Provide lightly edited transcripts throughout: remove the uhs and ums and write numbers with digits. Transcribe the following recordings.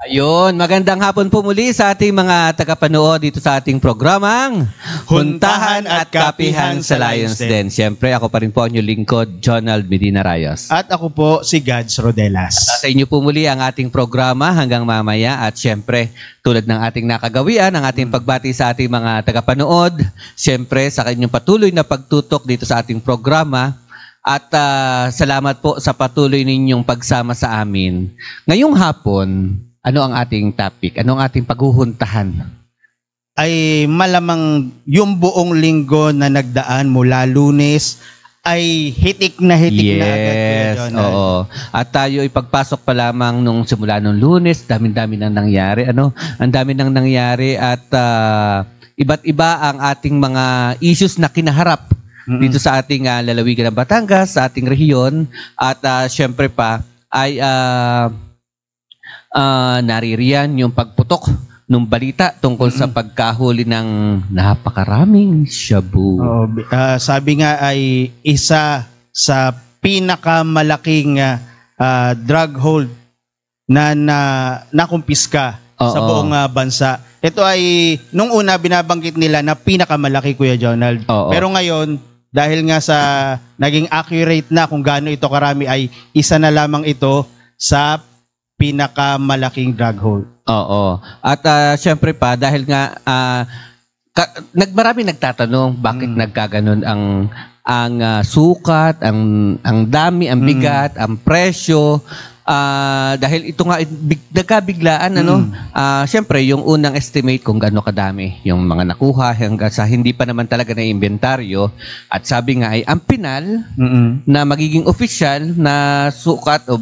Ayun, magandang hapon po muli sa ating mga tagapanood dito sa ating programang Huntahan at Kapihan sa Lions Den. Siyempre, ako pa rin po ang inyong lingkod, Jonald Medina Rayos. At ako po si Gads Rodelas. Sa inyo po muli ang ating programa hanggang mamaya at siyempre, tulad ng ating nakagawian, ang ating pagbati sa ating mga tagapanood, siyempre sa kanyang patuloy na pagtutok dito sa ating programa. At salamat po sa patuloy ninyong pagsama sa amin. Ngayong hapon, ano ang ating topic? Ano ang ating paghuhuntahan? Ay malamang yung buong linggo na nagdaan mula Lunes ay hitik na agad. Yes, oo. At tayo ipagpasok pa lamang nung simula nung Lunes, dami-dami nang nangyari. Ang dami nang nangyari at iba't iba ang ating mga issues na kinaharap dito sa ating lalawigan ng Batangas, sa ating rehiyon. At syempre pa ay naririyan yung pagputok ng balita tungkol sa pagkahuli ng napakaraming shabu. Sabi nga ay isa sa pinakamalaking drug hold na nakumpiska sa buong bansa. Ito ay nung una binabanggit nila na pinakamalaki, Kuya Jonald. Pero ngayon, dahil nga sa naging accurate na kung gaano ito karami, ay isa na lamang ito sa pinakamalaking drug hold. Oo. At syempre pa, dahil nga marami nagtatanong bakit nagkaganon ang sukat, ang dami, ang bigat, ang presyo. Dahil ito nga nagkabiglaan, syempre yung unang estimate kung gaano kadami yung mga nakuha hanggang sa hindi pa naman talaga na inventaryo. At sabi nga ay ang pinal na magiging official na sukat o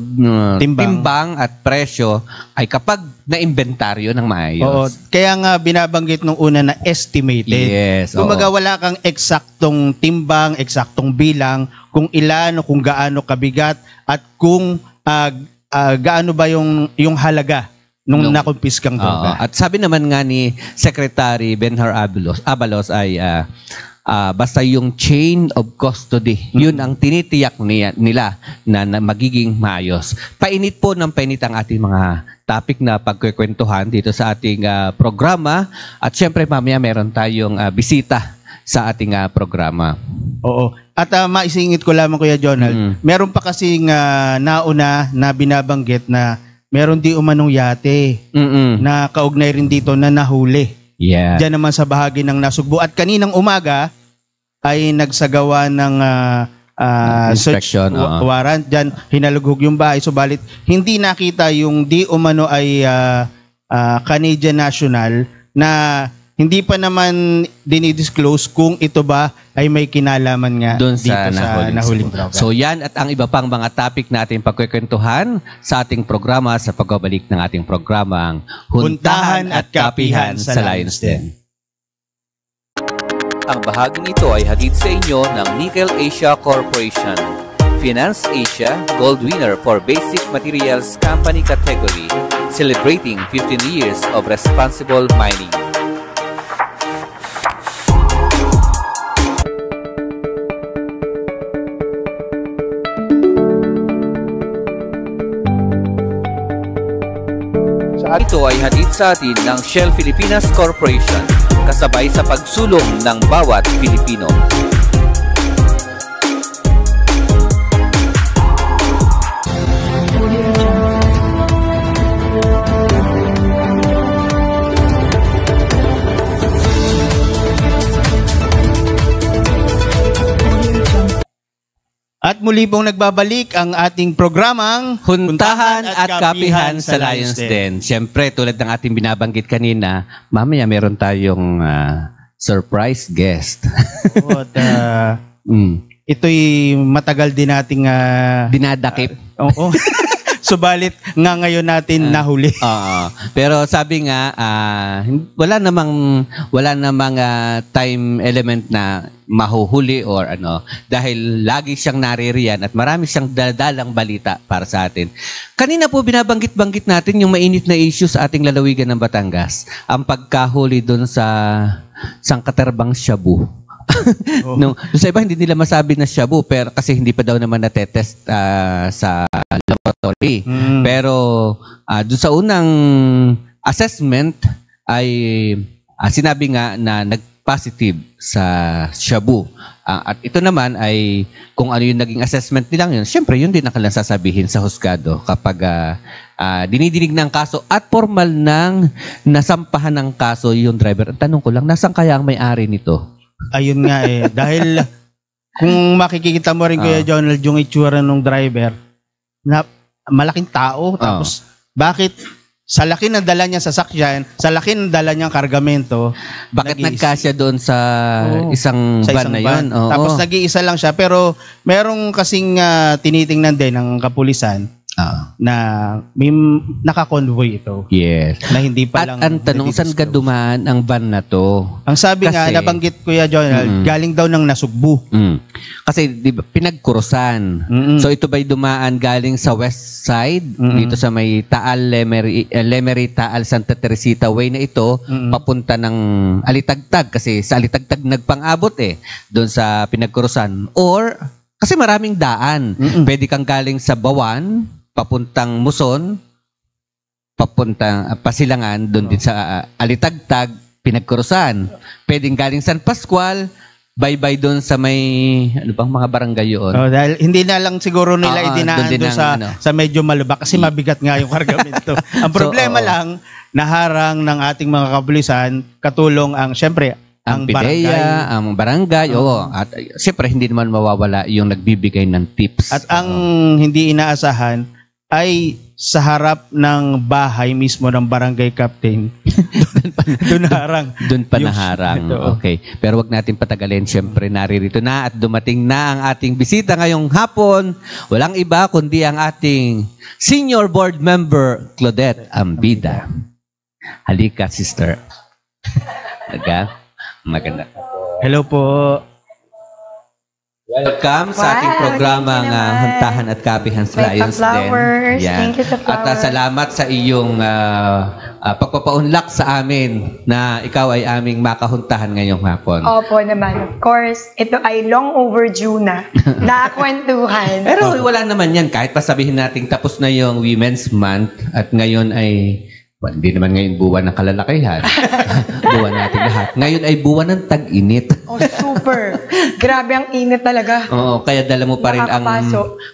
timbang at presyo ay kapag na-inventaryo ng maayos. Oo, kaya nga binabanggit nung una na estimated. Yes. Kumbaga wala kang eksaktong timbang, eksaktong bilang kung ilan o kung gaano kabigat at kung gaano ba yung halaga nung nakumpiskang droga. At sabi naman nga ni Secretary Benhur Abalos ay basta yung chain of custody, yun ang tinitiyak nila na magiging maayos. Painit po ng painit ang ating mga topic na pagkukwentuhan dito sa ating programa. At syempre mamaya meron tayong bisita sa ating programa. Oo. At maisingit ko lamang, Kuya Jonald, meron pa kasing nauna na binabanggit na meron di umanong yate na kaugnay rin dito na nahuli. Yeah. Diyan naman sa bahagi ng Nasugbu. At kaninang umaga ay nagsagawa ng search warrant. Diyan hinalughog yung bahay. Subalit hindi nakita yung di umano ay Canadian National na hindi pa naman dinidisclose kung ito ba ay may kinalaman nga doon dito sa nahuling droga. So yan at ang iba pang mga topic natin pagkukwentuhan sa ating programa sa pagbabalik ng ating programang Huntahan at Kapihan sa Lions Den. Ang bahaging ito ay hatid sa inyo ng Nickel Asia Corporation. Finance Asia Gold Winner for Basic Materials Company Category, celebrating 15 years of responsible mining. Ito ay hatid sa atin ng Shell Filipinas Corporation, kasabay sa pagsulong ng bawat Pilipino. At muli pong nagbabalik ang ating programang Huntahan at Kapihan sa Lions Den. Siyempre, tulad ng ating binabanggit kanina, mamaya meron tayong surprise guest. Ito'y matagal din nating dinadakip. Oo. Subalit nga ngayon natin nahuli. Pero sabi nga, wala namang time element na mahuhuli or dahil lagi siyang naririyan at marami siyang dadalang balita para sa atin. Kanina po binabanggit-banggit natin yung mainit na issue sa ating lalawigan ng Batangas. Ang pagkahuli doon sa sangkaterbang shabu. Sa iba hindi nila masabi na shabu pero kasi hindi pa daw naman natetest sa laboratory. sorry. Pero doon sa unang assessment ay sinabi nga na nag-positive sa shabu. At ito naman ay kung ano yung naging assessment nilang yun, syempre yun din ang kanilang sasabihin sa husgado kapag dinidinig ng kaso at formal nang nasampahan ng kaso yung driver. Ang tanong ko lang, nasaan kaya ang may-ari nito? Ayun nga dahil kung makikita mo rin Kuya Jonald yung itsura ng driver, na malaking tao, tapos bakit sa laki ng dala niya sasakyan, sa laki ng dala niyang kargamento, bakit nagkasya doon sa isang van na yun? Tapos nag-iisa lang siya, pero merong kasing tinitingnan din ng kapulisan na may naka-convoy ito. Yes. Na hindi pa lang. At ang tanong, saan ka dumaan ang van na to? Ang sabi nga, nabanggit Kuya Jonald, galing daw ng Nasugbu. Kasi di ba, pinagkurusan. So ito ba'y dumaan galing sa west side, dito sa may Taal, Lemery, Taal, Santa Teresita way na ito, papunta ng Alitagtag. Kasi sa Alitagtag nagpang-abot doon sa pinagkurusan. Or, kasi maraming daan. Pwede kang galing sa Bawan, papuntang Muson, papuntang Pasilangan, doon din sa Alitagtag, pinagkurusan. Pwedeng galing San Pascual, bye-bye doon sa may, ano bang mga barangay yun? Dahil hindi na lang siguro nila idinaan doon sa medyo malubak kasi mabigat nga yung kargamento. Ang problema lang, naharang ng ating mga kapulisan, katulong ang, syempre, ang PIDEA, ang barangay, at siyempre hindi naman mawawala yung nagbibigay ng tips. At ang hindi inaasahan ay sa harap ng bahay mismo ng barangay captain. Doon naharang. Doon pa naharang. Okay. Pero wag natin patagalin. Siyempre naririto na at dumating na ang ating bisita ngayong hapon. Walang iba kundi ang ating senior board member, Claudette Ambida. Halika, sister. Maganda. Hello po. Welcome sa ating programang Huntahan at Kapihan sa Lions Den. Thank you sa flowers. At salamat sa iyong pagpapaunlak sa amin na ikaw ay aming makahuntahan ngayong hapon. Opo naman. Of course, ito ay long overdue na kwentuhan. Pero wala naman yan. Kahit pa sabihin natin tapos na yung Women's Month at ngayon ay hindi naman ngayon buwan ng kalalakihan. Buwan natin lahat. Ngayon ay buwan ng tag-init. Super. Grabe ang init talaga. Oo, kaya dala mo pa rin ang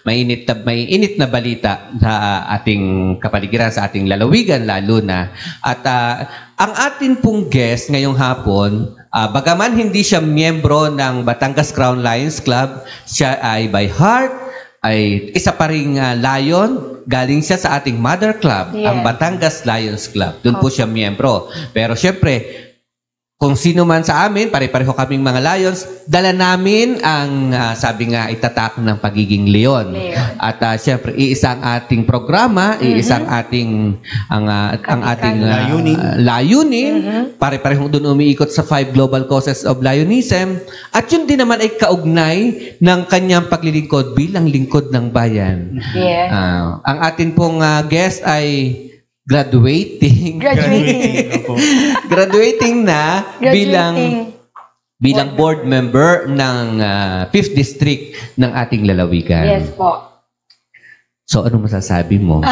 mainit na balita sa ating kapaligiran, sa ating lalawigan lalo na. At ang atin pong guest ngayong hapon, bagaman hindi siya miyembro ng Batangas Crown Lions Club, siya ay by heart, ay isa pa ring Lion. Galing siya sa ating mother club, ang Batangas Lions Club. Doon po siya miyembro. Pero syempre, kung sino man sa amin, pare-pareho kaming mga Lions, dala namin ang, sabi nga, itatak ng pagiging Leon. At syempre, iisa ang ating programa, iisa ang ating, ang ating layunin. Pare-parehong doon umiikot sa 5 global causes of Lionism. At yun din naman ay kaugnay ng kanyang paglilingkod bilang lingkod ng bayan. Ang atin pong guest ay graduating na bilang board member ng 5th District ng ating lalawigan. Yes po. So, ano masasabi mo?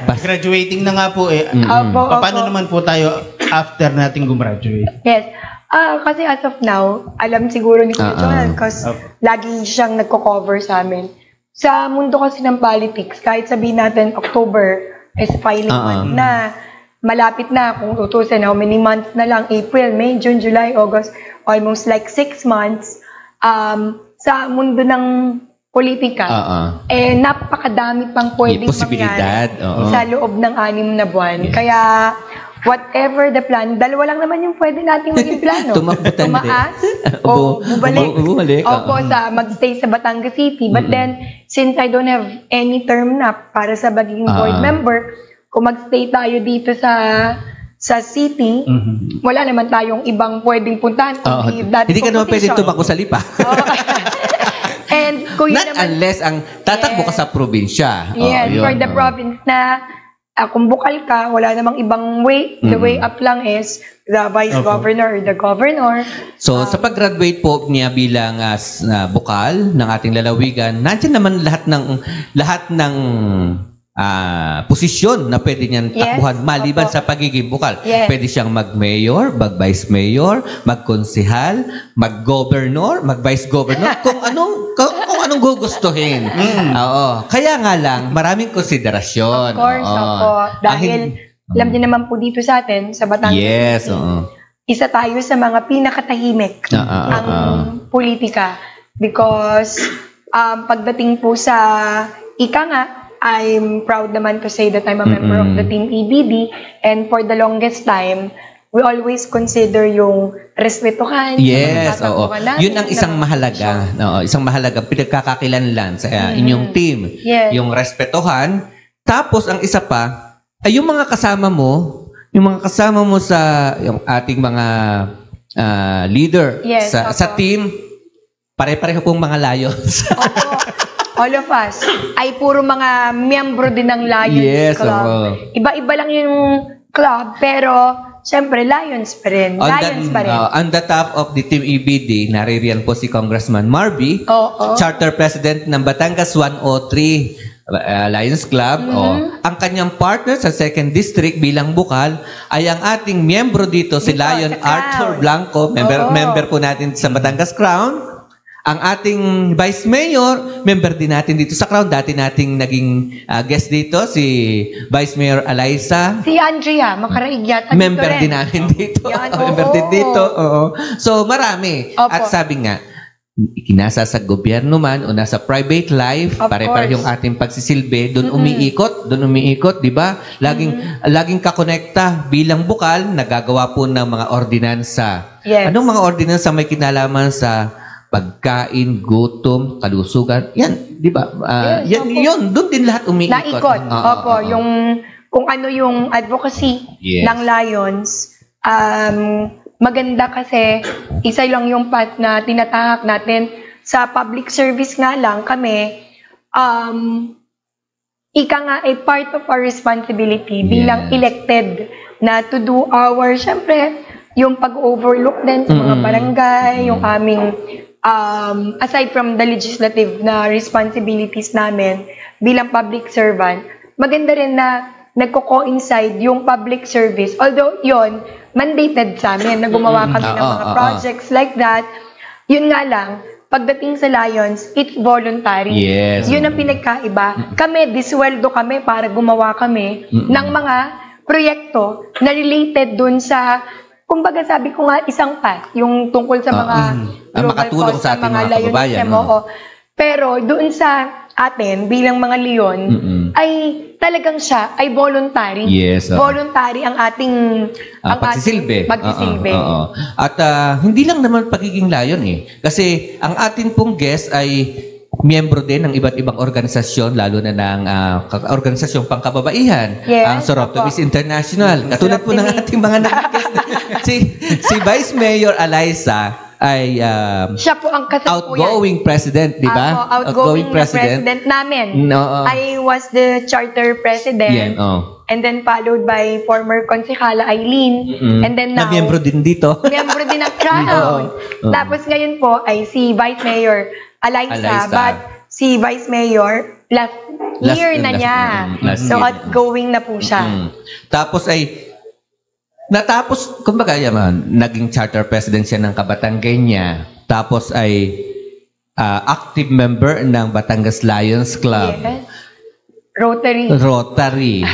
Graduating na nga po Paano naman po tayo after nating gumraduate? Yes. Kasi as of now, alam siguro ni Kuya Jonald kasi lagi siyang nagko-cover sa amin. Sa mundo kasi ng politics, kahit sabihin natin October is filing month na malapit na kung tutusin how many months na lang, April, May, June, July, August, almost like 6 months sa mundo ng politika, napakadami pang pwedeng mangyari sa loob ng 6 na buwan. Kaya whatever the plan, dalawa lang naman yung pwede nating maging plano. Tumaas o bumalik. Opo, magstay sa Batangas City. But then, since I don't have any term na para sa magiging board member, kung magstay tayo dito sa city, wala naman tayong ibang pwedeng puntahan. Hindi ka naman pwedeng tumakbo sa lipa. And not unless ang tatakbo ka sa probinsya. Yes, for the province na kung bukal ka, wala namang ibang way. The way up lang is the vice governor or the governor. So, sa pag-graduate po niya bilang bukal ng ating lalawigan, nandiyan naman lahat ng posisyon na pwede niyan takbuhan maliban sa pagiging bukal. Pwede siyang mag-mayor, mag-vice mayor, mag-konsehal, mag-governor, mag-vice governor, kung anong gugustuhin. Oo. Kaya nga lang, maraming konsiderasyon. Of course, dahil alam niyo naman po dito sa atin, sa Batangas, isa tayo sa mga pinakatahimik ang politika because pagdating po sa ika nga, I'm proud naman to say that I'm a member of the Team EBD, and for the longest time, we always consider yung respetuhan. Yes, oo. Yun ang isang mahalaga. Isang mahalaga pinagkakakilanlan sa inyong team. Yes. Yung respetuhan. Tapos, ang isa pa, ay yung mga kasama mo sa yung ating mga leader sa team, pare-pareho pong mga Lions. Opo. All of us ay puro mga miyembro din ng Lions Club. Iba-iba lang yung club, pero siyempre Lions pa rin. On the top of the Team EBD, naririyan po si Congressman Marby, Charter President ng Batangas 103 Lions Club. Ang kanyang partner sa 2nd District bilang bukal ay ang ating miyembro dito, si Lion Arthur Blanco, member po natin sa Batangas Crown. Ang ating Vice Mayor, member din natin dito sa Crown. Dati nating naging guest dito, si Vice Mayor Alaysa. Si Andrea, Makaraigyan. Member din namin dito. Member din dito. So, marami. At sabi nga, ikinasa sa gobyerno man o nasa private life, pare-pareho yung ating pagsisilbi, doon umiikot, di ba? Laging kakonekta bilang bukal, nagagawa po ng mga ordinansa. Anong mga ordinansa may kinalaman sa pagkain, gutom, kalusugan? Yan, di ba? Yun, doon din lahat umiikot. Naikot. Yung, kung ano yung advocacy ng Lions, maganda kasi isa lang yung path na tinatahak natin. Sa public service nga lang kami, ika nga ay part of our responsibility bilang elected na to do our, syempre, yung pag-overlook din sa mga barangay, yung aming, aside from the legislative na responsibilities namin bilang public servant, maganda rin na nagko-coincide yung public service. Although yon mandated sa amin na gumawa kami ng mga projects like that. Yun nga lang, pagdating sa Lions, it's voluntary. Yes. Yun ang pinagkaiba. Kami, disweldo kami para gumawa kami ng mga proyekto na related dun sa, kumbaga sabi ko nga, isang path, yung tungkol sa mga makatulong sa ating mga kababayan. Pero doon sa atin, bilang mga Leon, ay talagang siya ay voluntary. Yes. Voluntary ang ating pagsisilbi. At hindi lang naman pagiging Lion Kasi ang atin pong guest ay miyembro din ng iba't ibang organisasyon, lalo na ng organisasyong pangkababaihan, ang Soroptovis International. Katulad po ng ating mga nag-guest. si Vice Mayor Alaysa ay siya po ang outgoing president, di ba? Outgoing president namin. I was the charter president. And then followed by former Konsehala Eileen. And then now, miyembro din dito. Miyembro din ng Crown. Tapos ngayon po ay si Vice Mayor Alaysa. But si Vice Mayor, last year na niya. So outgoing na po siya. Tapos ay natapos, kumbaga yaman, naging charter president siya ng Kabatanggenya. Tapos ay active member ng Batangas Lions Club. Yes. Rotary.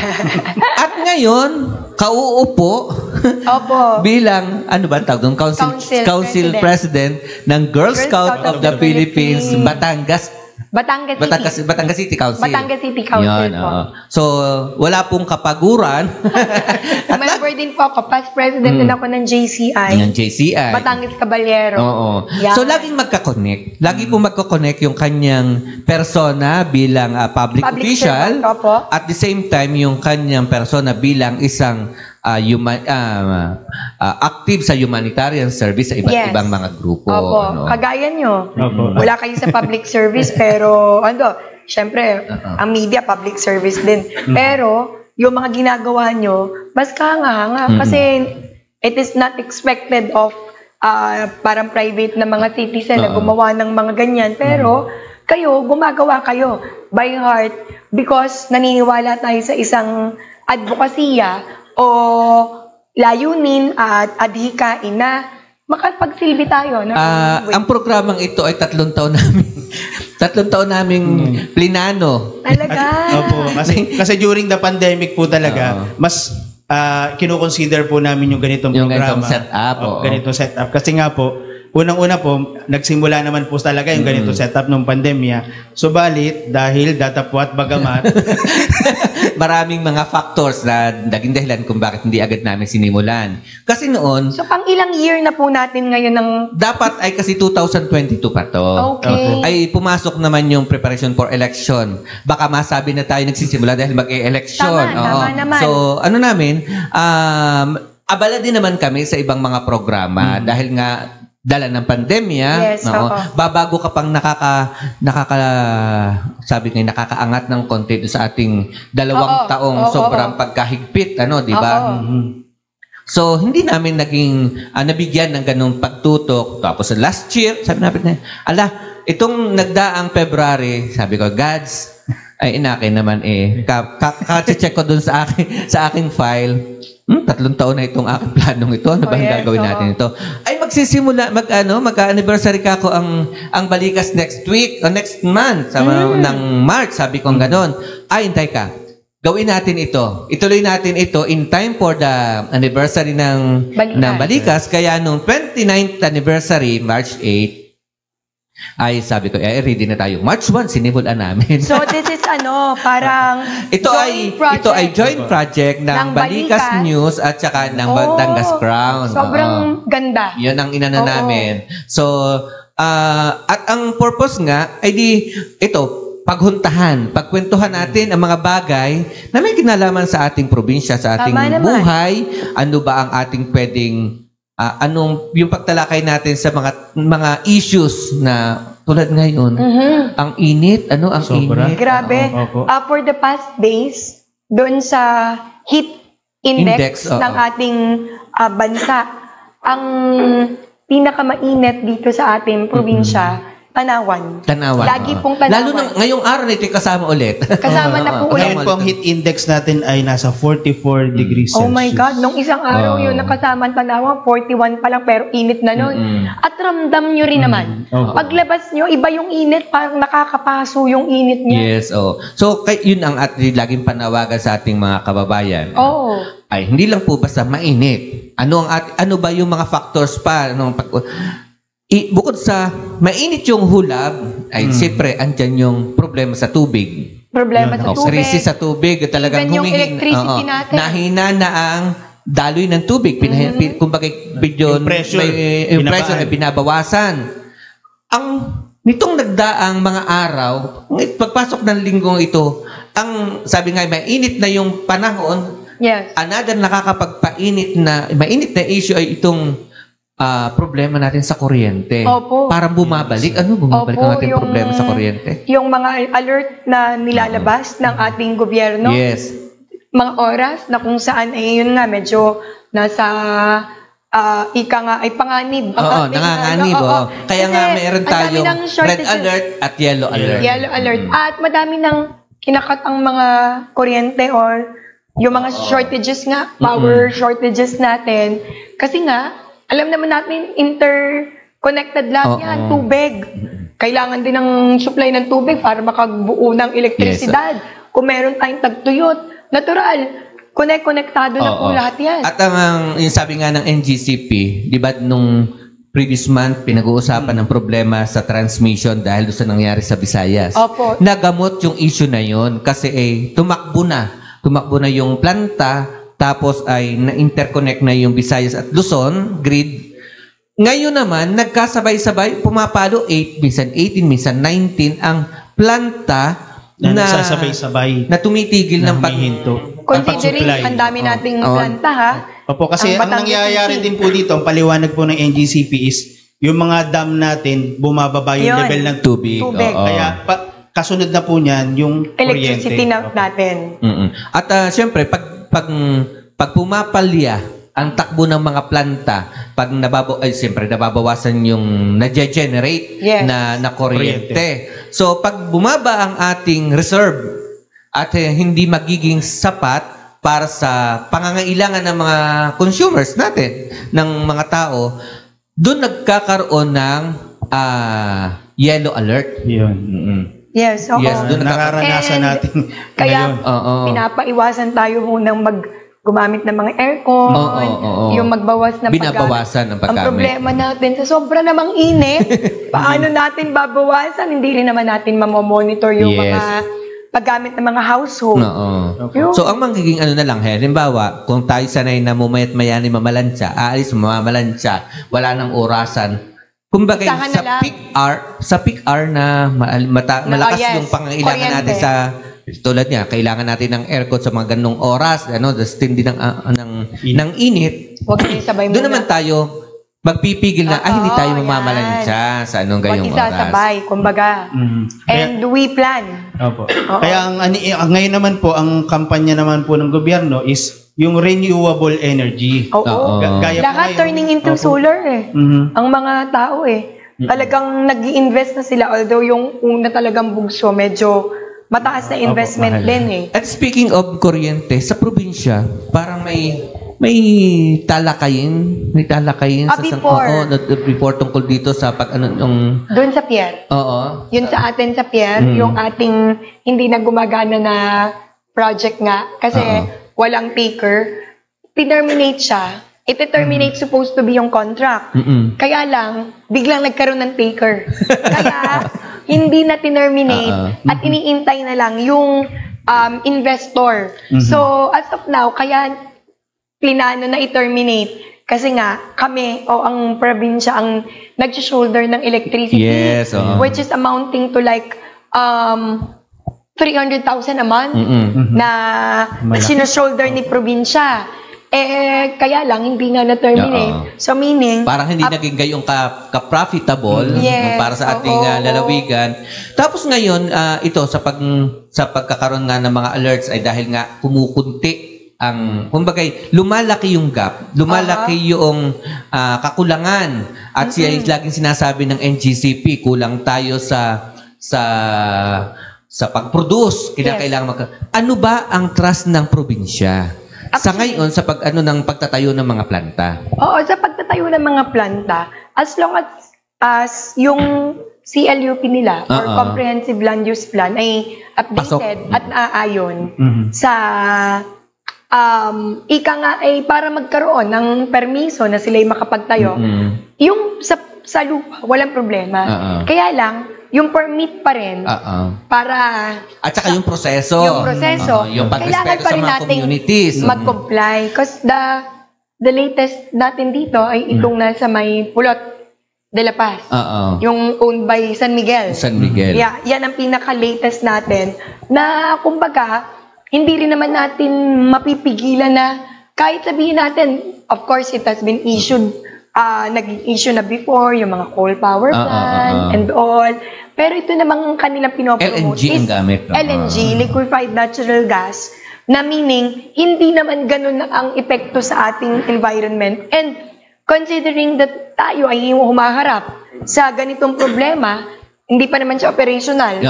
At ngayon, kauupo bilang, ano ba tawag doon? Council President ng Girl Scout of the Philippines, Batangas City Council. Batangas City Council po. So, wala pong kapaguran. Member din po ako. Past president din ako ng JCI. Batangas Caballero. So, laging magkakonect. Lagi pong magkakonect yung kanyang persona bilang public official. At the same time, yung kanyang persona bilang isang active sa humanitarian service sa iba't ibang mga grupo. Kagaya nyo. Wala kayo sa public service, pero syempre, ang media, public service din. Pero, yung mga ginagawa nyo, mas kahanga-hanga. Kasi, it is not expected of parang private na mga citizen na gumawa ng mga ganyan. Pero, kayo, gumagawa kayo by heart because naniniwala tayo sa isang advokasya o layunin at adhikain na makapagsilbi tayo. No? Ang programang ito ay 3 taon namin. 3 taon naming plinano. Talaga? Opo, kasi during the pandemic po talaga, mas kino-consider po namin yung ganitong programa. Ganitong setup. Ganitong setup. Kasi nga po, unang-una po, nagsimula naman po talaga yung ganitong setup ng pandemya. Subalit, dahil datapwat bagamat, maraming mga factors na naging dahilan kung bakit hindi agad namin sinimulan. Kasi noon, So, pang ilang year na po natin ngayon ng... dapat ay kasi 2022 pa to. Okay. Ay pumasok naman yung preparation for election. Baka masabi na tayo nagsisimula dahil mag-e-election. Tama naman. So, ano namin, abala din naman kami sa ibang mga programa dahil nga dala ng pandemya, Yes, oo. babago ka pang nakakaangat ng konti sa ating 2 taong sobrang pagkahigpit, di ba? So, hindi namin nabigyan ng ganung pagtutok. Tapos, last year, sabi namin, itong nagdaang February, sabi ko, Gads, ay inakin naman check ko dun sa aking file. 3 taon na itong aking planong ito. Ano ba ang gagawin natin ito? Ay magsisimula, mag-anniversary ka ako ang Balikas next week o next month, ng March, sabi ko gano'n. Ay, hintay ka. Gawin natin ito. Ituloy natin ito in time for the anniversary ng Balikas. Kaya nung 29th anniversary, March 8, ay sabi ko, ready na tayo. March 1, sinimulan namin. So, this is parang ito ay joint project ng Balikas News at saka ng Batangas Crown. Sobrang ganda. Yun ang inana namin. So, at ang purpose nga, ay paghuntahan, pagkwentuhan natin ang mga bagay na may kinalaman sa ating probinsya, sa ating buhay. Ano ba ang ating pwedeng anong yung pagtalakay natin sa mga issues na tulad ngayon. Ang init, ang init. Grabe. For the past days, doon sa heat index ng ating bansa, ang pinakamainit dito sa ating probinsya, Tanawan. Lagi pong Tanawan. Lalo na ngayong araw na ito kasama ulit. Kasama na po ulit. Ngayon po ang heat index natin ay nasa 44 degrees Celsius. Oh my God, nung isang araw yun, nakasama ang Tanawan, 41 pa lang, pero init na nun. At ramdam nyo rin naman. Paglabas nyo, iba yung init, parang nakakapaso yung init niya. Yes, So, yun ang laging panawagan sa ating mga kababayan. Ay, hindi lang po basta mainit. Ano ba yung mga factors pa? Bukod sa mainit yung hulab, ay siyempre, andyan yung problema sa tubig. Problema sa tubig. Krisis sa tubig. Talagang Even yung electricity natin. Nahina na ang daloy ng tubig. Kumbaga, yung pressure ay binabawasan. Nitong nagdaang mga araw, pagpasok ng linggong ito, sabi nga, mainit na yung panahon. Yes. Another nakakapagpainit mainit na issue ay itong problema natin sa kuryente. Opo. Parang bumabalik. Bumabalik ang ating problema sa kuryente? Yung mga alert na nilalabas ng ating gobyerno. Yes. Mga oras na kung saan yun nga, medyo nasa ay panganib. Nanganganib. Kaya nga meron tayong red alert at yellow alert. Yellow alert. At madami nang kinakat ang mga kuryente or yung mga shortages nga, power shortages natin. Kasi nga, alam naman natin, interconnected lahat yan, tubig. Kailangan din ng supply ng tubig para makagbuo ng elektrisidad. Kung meron tayong tagtuyot, natural, konektado na po lahat yan. At yung sabi nga ng NGCP, di ba nung previous month, pinag-uusapan ng problema sa transmission dahil sa nangyari sa Visayas. Opo. Nagamot yung issue na yun kasi tumakbo na yung planta. Tapos ay na-interconnect na yung Visayas at Luzon, grid. Ngayon naman, nagkasabay-sabay, pumapalo 8, minsan 18, minsan 19, ang planta na nagsasabay-sabay na tumitigil ng paghinto. Considering ang dami nating planta, Opo, kasi ang nangyayari din po dito, ang paliwanag po ng NGCP is, yung mga dam natin, bumababa yung level ng tubig. Kaya, kasunod na po niyan, yung electricity natin. At syempre, pag pumapalya ang takbo ng mga planta, pag siyempre nababawasan yung na-generate na kuryente. So pag bumaba ang ating reserve at hindi magiging sapat para sa pangangailangan ng mga consumers natin, ng mga tao, doon nagkakaroon ng yellow alert. Yes, oo. Yes, doon nararanasan natin kaya ngayon. pinapaiwasan tayo munang gumamit ng mga aircon, yung magbawas ng binabawasan ng paggamit. Ang problema natin, sa sobra namang init, paano natin babawasan? Hindi rin naman natin mamomonitor yung mga paggamit ng mga household. So, ang magiging na lang, halimbawa, kung tayo sanay na mumayat-maya ni mamalansya, aalis mamalansya, wala nang orasan. Kumbaga, sa peak hour na malakas yung pangangailangan natin sa tulad niya, kailangan natin ng aircon sa mga ganung oras, tindi ng init. Huwag kayo sabay muna. Doon naman tayo magpipigil na, hindi tayo mamamalansya sa anong gayong oras. Isasabay, kumbaga. And we plan. Opo. Kaya ngayon naman po, ang kampanya naman po ng gobyerno is yung renewable energy. Lahat turning into solar ang mga tao Talagang nag-i-invest na sila, although yung una talagang bugso, medyo mataas na investment din At speaking of kuryente, sa probinsya, parang may talakayin sa before tungkol dito sa doon sa Pierre. Yun sa atin sa Pierre, yung ating hindi na gumagana na project nga kasi walang taker, terminate siya. Ite-terminate supposed to be yung contract. Kaya lang biglang nagkaroon ng taker. Kaya hindi na tinerminate at iniintay na lang yung investor. So as of now, kaya plinano na i-terminate kasi nga kami ang probinsya ang nag-shoulder ng electricity, which is amounting to like 300,000 a month na sino-shoulder ni probinsya. Kaya lang hindi nga na-terminate. So meaning parang hindi naging gayong ka-profitable para sa ating lalawigan. Tapos ngayon ito sa pagkakaroon nga ng mga alerts ay dahil nga kumukunti kumbaga lumalaki yung gap, lumalaki yung kakulangan at siya laging sinasabi ng NGCP, kulang tayo sa pag-produce, kinakailangan ano ba ang trust ng probinsya sa ngayon sa ng pagtatayo ng mga planta? Sa pagtatayo ng mga planta, as long as yung CLUP nila or Comprehensive Land Use Plan ay updated at naaayon sa ika nga ay para magkaroon ng permiso na sila'y makapagtayo, yung sa lupa, walang problema. Kaya lang, yung permit pa rin para at saka yung proseso. Yung kailangan pa rin natin mag-comply. Because the latest natin dito ay itong nasa may Pulot de La Paz. Yung owned by San Miguel. Yeah, yan ang pinaka-latest natin na kumbaga hindi rin naman natin mapipigilan na kahit sabihin natin, of course, it has been issued, nag-issue na before, yung mga coal power plant and all. Pero ito namang kanilang pinopromote LNG ang gamit. LNG, liquefied natural gas, na meaning, hindi naman ganun ang epekto sa ating environment. And considering that tayo ay humaharap sa ganitong problema, hindi pa naman siya operational.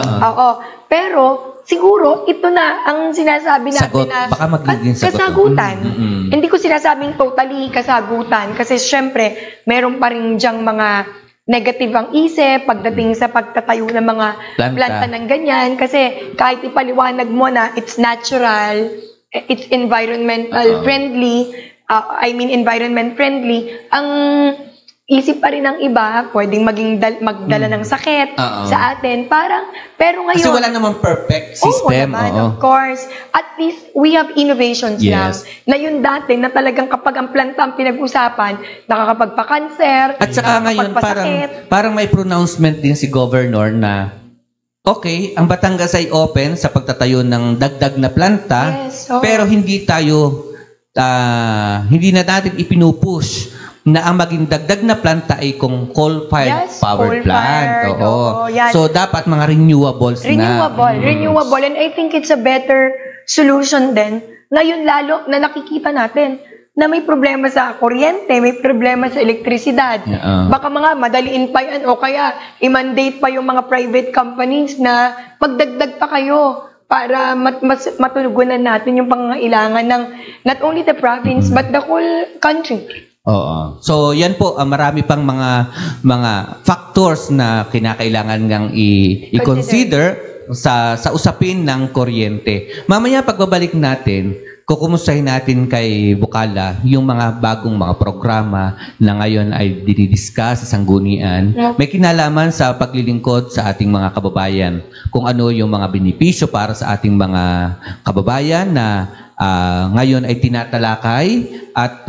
Pero, siguro, ito na ang sinasabi natin na baka magiging kasagutan. Hindi ko sinasabing totally kasagutan kasi syempre, meron pa rin dyang mga negative ang isip pagdating sa pagtatayo ng mga planta ng ganyan. Kasi kahit ipaliwanag mo na it's natural, it's environmental friendly, environment friendly, ang isip pa rin ng iba, pwedeng magdala ng sakit sa atin. Pero ngayon... Kasi wala namang perfect system. Of course. At least, we have innovations now. Na yun dati, na talagang kapag ang planta ang pinag-usapan, nakakapagpa-cancer, at saka ngayon, parang may pronouncement din si Governor na okay, ang Batangas ay open sa pagtatayo ng dagdag na planta, pero hindi na natin ipinupush na ang maging dagdag na planta ay kung coal-fired power plant. So, dapat mga renewables na. Renewable. And I think it's a better solution din. Ngayon lalo na nakikita natin na may problema sa kuryente, may problema sa elektrisidad. Baka mga madaliin pa yan o kaya i-mandate pa yung mga private companies na magdagdag pa kayo para matugunan natin yung pangangailangan ng not only the province but the whole country. Oo. So, yan po, marami pang mga factors na kinakailangan ngang i-consider sa usapin ng kuryente. Mamaya pagbabalik natin, kukumustahin natin kay Bukala yung mga bagong mga programa na ngayon ay dinidiscuss sa sanggunian. May kinalaman sa paglilingkod sa ating mga kababayan. Kung ano yung mga benepisyo para sa ating mga kababayan na ngayon ay tinatalakay at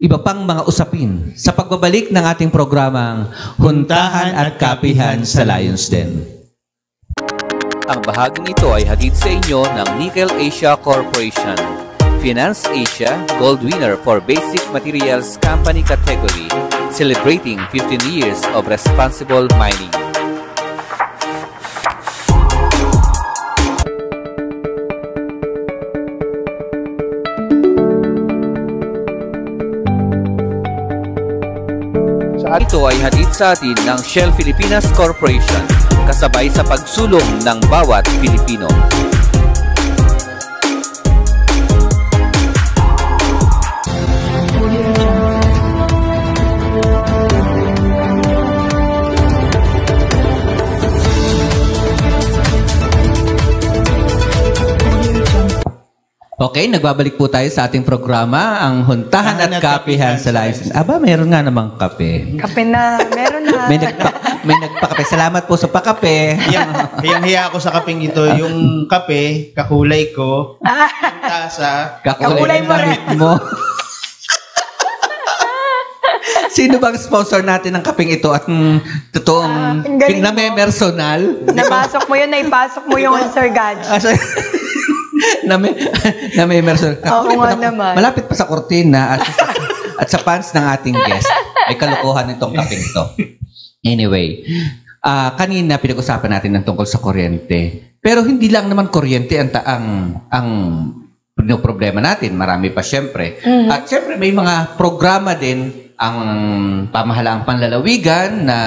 iba pang mga usapin sa pagbabalik ng ating programang Huntahan at Kapihan sa Lions Den. Ang bahaging ito ay hatid sa inyo ng Nickel Asia Corporation. Finance Asia Gold Winner for Basic Materials Company Category, celebrating 15 years of responsible mining. Ito ay hatid sa atin ng Shell Filipinas Corporation, kasabay sa pagsulong ng bawat Pilipino. Okay, nagbabalik po tayo sa ating programa, ang Huntahan at Kapihan sa Lions. Aba, meron nga namang kape. Kape na, meron na. may nagpakape. Salamat po sa pakape. Yung hiya ako sa kapeng ito, yung kape, kakulay ko, yung tasa, kakulay mo rin mo. Sino bang sponsor natin ng kapeng ito at totoong personal? Napasok mo yun, naipasok mo yung Sir Gaj. na may immersion. Oo nga naman. Malapit pa sa kortina at sa pants ng ating guest. Ay kalokohan itong kapeng to. Anyway, kanina pinag-usapan natin ng tungkol sa kuryente. Pero hindi lang naman kuryente ang problema natin. Marami pa syempre. At syempre may mga programa din ang pamahalaang panlalawigan na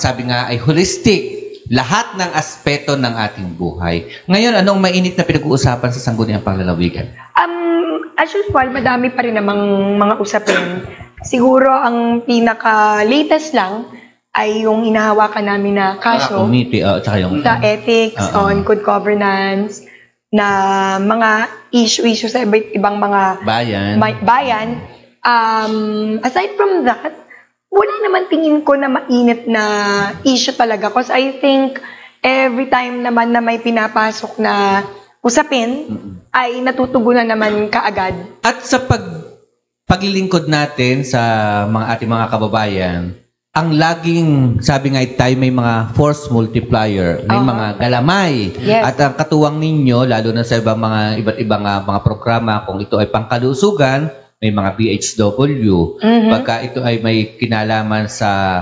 sabi nga ay holistic. Lahat ng aspeto ng ating buhay. Ngayon, anong mainit na pinag-uusapan sa sangguniang panlalawigan? As usual, madami pa rin namang mga usapin. Siguro, ang pinaka-latest lang ay yung inahawakan namin na kaso sa ethics, on good governance, na mga issue sa ibang mga bayan. Aside from that, wala naman tingin ko na mainit na issue talaga. Because I think every time naman na may pinapasok na usapin, ay natutugunan naman kaagad. At sa paglilingkod natin sa ating mga kababayan, ang laging, sabi nga tayo may mga force multiplier, may mga galamay. Yes. At ang katuwang ninyo, lalo na sa iba't ibang mga programa, kung ito ay pangkalusugan, may mga BHW. Pagka ito ay may kinalaman sa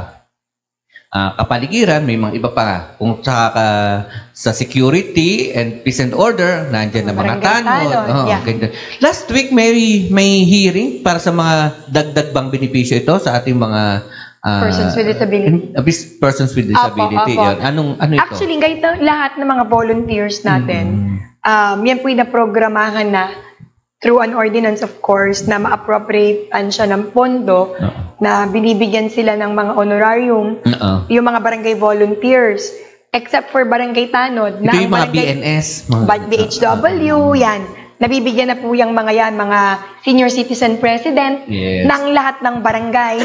kapaligiran, may mga iba pa. Kung sa security and peace and order, nandiyan na mga tanod. Last week, may hearing para sa mga dagdag bang benepisyo ito sa ating mga persons with disability. Persons with disability. Apo. Ano ito? Actually, kahit lahat ng mga volunteers natin, yan po yung naprogramahan na through an ordinance, of course, na ma-appropriatean siya ng pondo na binibigyan sila ng mga honorarium, yung mga barangay volunteers, except for barangay tanod. Ito yung mga BNS. BHW, yan. Nabibigyan na po yung mga senior citizen president ng lahat ng barangay.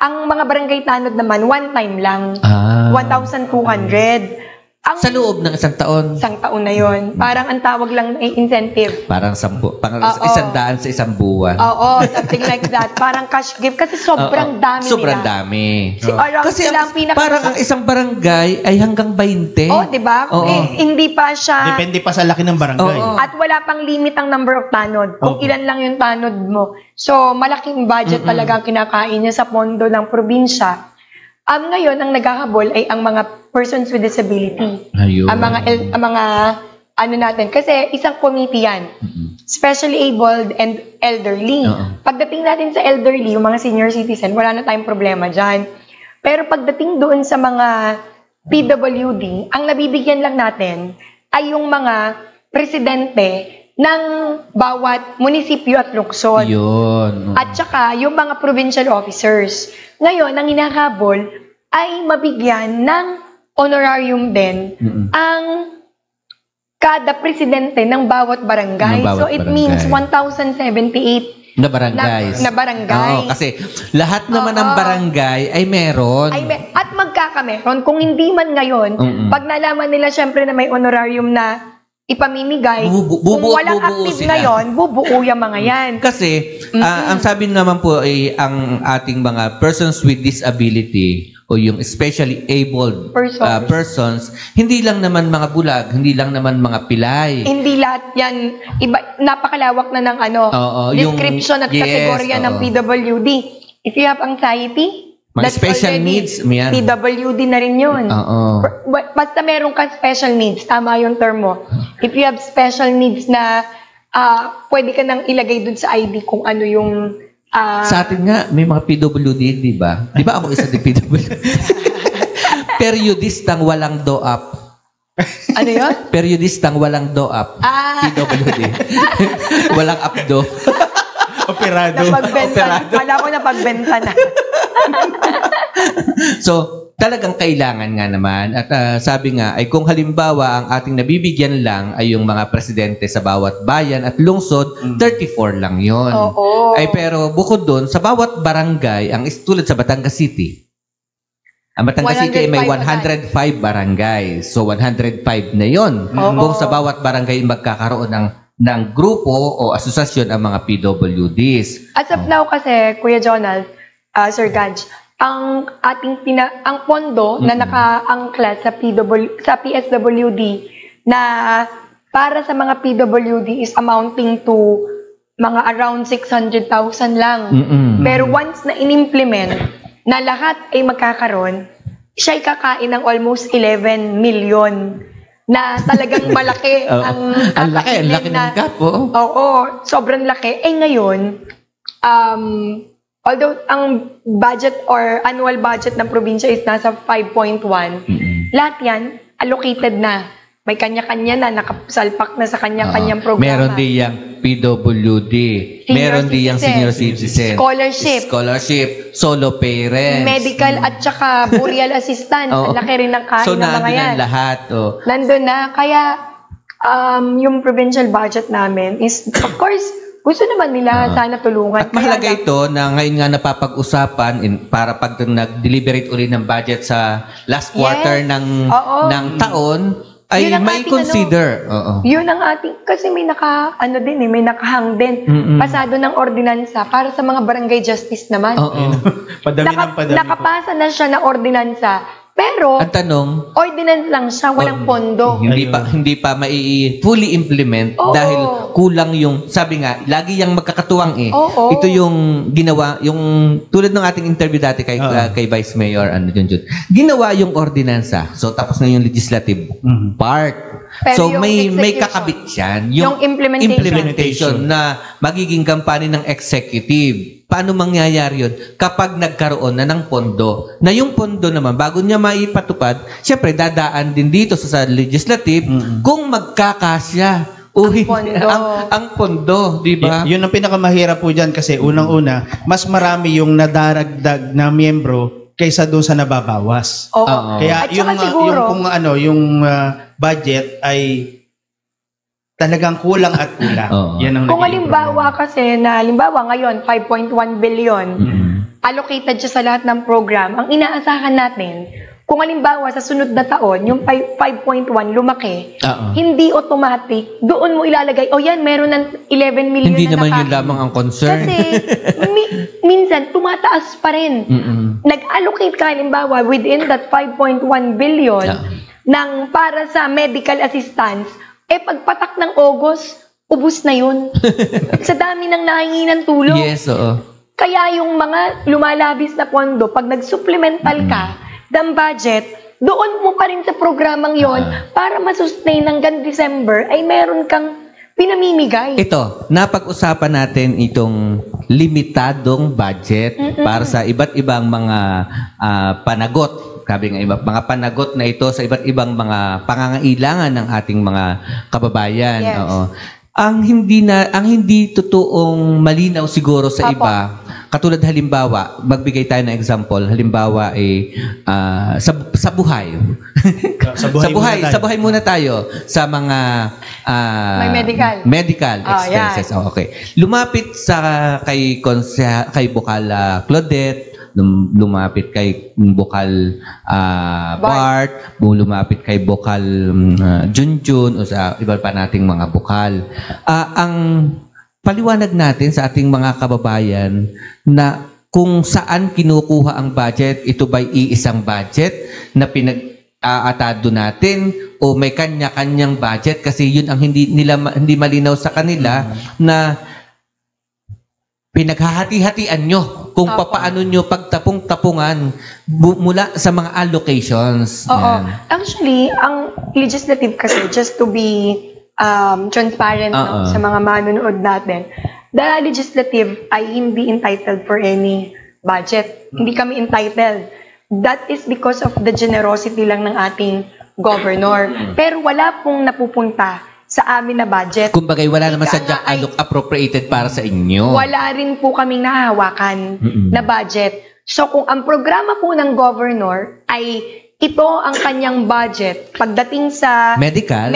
Ang mga barangay tanod naman, one time lang. 1,200. Sa loob ng isang taon? Isang taon na yon. Parang ang tawag lang ay incentive. Parang 100 sa isang buwan. Oo, something like that. Parang cash gift kasi sobrang dami nila. Sobrang dami. Kasi parang ang isang barangay ay hanggang 20. di ba? Hindi pa siya... Depende pa sa laki ng barangay. At wala pang limit ang number of tanod. Kung ilan lang yung tanod mo. So, malaking budget talaga ang kinakain niya sa pondo ng probinsya. Ngayon, ang naghahabol ay ang mga persons with disability. Ayun. Ang mga natin. Kasi isang committee yan. specially abled and elderly. Pagdating natin sa elderly, yung mga senior citizen, wala na tayong problema dyan. Pero pagdating doon sa mga PWD, ang nabibigyan lang natin ay yung mga presidente ng bawat munisipyo at lungsod. Yun. At saka yung mga provincial officers. Ngayon, ang hinahabol ay mabigyan ng honorarium din ang kada presidente ng bawat barangay. So it means 1,078 na barangays. Na barangay. Oo, kasi lahat naman ng barangay ay meron. At magkakameron. Kung hindi man ngayon, pag nalaman nila syempre na may honorarium na ipamimigay, kung walang active ngayon, bubuo yung mga yan. Kasi, ang sabi naman po ay ang ating mga persons with disability o yung especially abled persons, hindi lang naman mga bulag, hindi lang naman mga pilay. Hindi lahat yan. Iba, napakalawak na ng description at kategorya ng PWD. If you have anxiety, mga special needs, PWD na rin yun. Basta meron ka special needs, tama yung term mo. If you have special needs na pwede ka nang ilagay dun sa ID kung ano yung sa atin nga, may mga PWD, di ba? Di ba ako isa din PWD? Periodistang walang do-up. Ano yun? Periodistang walang do-up. PWD. Walang updo. Operado. Kala ko na pagbenta na. So, talagang kailangan nga naman. At sabi nga, ay kung halimbawa ang ating nabibigyan lang ay yung mga presidente sa bawat bayan at lungsod, 34 lang yon. Ay pero bukod doon, sa bawat barangay, ang tulad sa Batangas City, ang Batangas City ay may 105 barangay. So, 105 na yon. Kung sa bawat barangay magkakaroon ng grupo o asosasyon ang mga PWDs. As of now kasi, Kuya Jonald, Sir Gaj, ang ating ang pondo na nakaangkla sa PSWD na para sa mga PWD is amounting to mga around 600,000 lang. Pero once na in-implement na lahat ay magkakaroon, siya ay kakain ng almost 11 million na talagang malaki ang laki ng gap. Oo, sobrang laki. Ngayon, although ang budget or annual budget ng probinsya is nasa 5.1, lahat yan allocated na. May kanya-kanya na, nakasalpak na sa kanya-kanyang programa. Meron din yung PWD. Meron din yung senior citizen. Scholarship. Solo parents. Medical at saka burial assistance. Ang laki rin ng kain ng mga yan. So, lahat. Nandun na. Kaya, yung provincial budget namin is, of course, gusto naman nila sana tulungan. At mahalaga ito na ngayon nga napapag-usapan para pag nag-deliberate uli ng budget sa last quarter ng taon, ay may consider. Yun ang ating, kasi may may nakahang din. Pasado ng ordinansa para sa mga barangay justice naman. Padami. Nakapasa na siya na ordinansa. Pero, ang tanong, ordinance lang siya, walang pondo. Hindi pa fully implement dahil kulang yung, sabi nga, lagi yung magkakatuwang Ito yung ginawa, yung tulad ng ating interview dati kay Vice Mayor, ginawa yung ordinansa. So, tapos na yung legislative part. Pero so, may kakabit yan. Yung implementation na magiging kampanya ng executive. Paano mangyayari yun? Kapag nagkaroon na ng pondo. Na yung pondo naman, bago niya maipatupad, siyempre, dadaan din dito sa legislative kung magkakasya. Ang pondo, di ba? Yun ang pinakamahirap po dyan kasi unang-una, mas marami yung nadaragdag na miyembro kaysa doon sa nababawas. Kaya yung budget ay talagang kulang at kulang. Yan ang kung halimbawa kasi na ngayon 5.1 billion allocated siya sa lahat ng program, ang inaasahan natin kung halimbawa sa sunod na taon yung 5.1 lumaki, hindi automatic doon mo ilalagay yan meron ng 11 million hindi naman yun lamang ang concern. Kasi minsan tumataas pa rin. Nag-allocate ka halimbawa within that 5.1 billion ng para sa medical assistance, pagpatak ng August, ubus na yun. Sa dami ng nahingi ng tulong. Yes, Kaya yung mga lumalabis na pondo, pag nag-supplemental ka ng budget, doon mo pa rin sa programang yon para masustain hanggang December, ay meron kang pinamimigay. Ito, napag-usapan natin itong limitadong budget para sa iba't ibang mga panagot. Sabi nga, mga panagot na ito sa iba't ibang mga pangangailangan ng ating mga kababayan. Yes. Oo. Ang hindi totoong malinaw siguro sa iba, katulad halimbawa, magbigay tayo ng example, halimbawa sa buhay. Sa buhay muna tayo sa mga may medical expenses. Yeah. Okay. Lumapit kay Bukal Claudette, lumapit kay Bukal Bart, lumapit kay Bukal Junjun, o sa iba pa nating mga bukal. Ang paliwanag natin sa ating mga kababayan na kung saan kinukuha ang budget, ito ba'y iisang budget na pinag-aatado natin o may kanya-kanyang budget, kasi yun ang hindi malinaw sa kanila na pinaghahati-hatian nyo kung paano nyo pagtapong-tapungan mula sa mga allocations. Oo. Actually, ang legislative kasi, just to be transparent sa mga manonood natin, the legislative ay hindi entitled for any budget. Hindi kami entitled. That is because of the generosity lang ng ating governor. Pero wala pong napupunta sa amin na budget. Kumbaga, wala naman sadyang appropriated para sa inyo. Wala rin po kaming nahahawakan na budget. So, kung ang programa po ng governor ay ito ang kanyang budget, pagdating sa medical,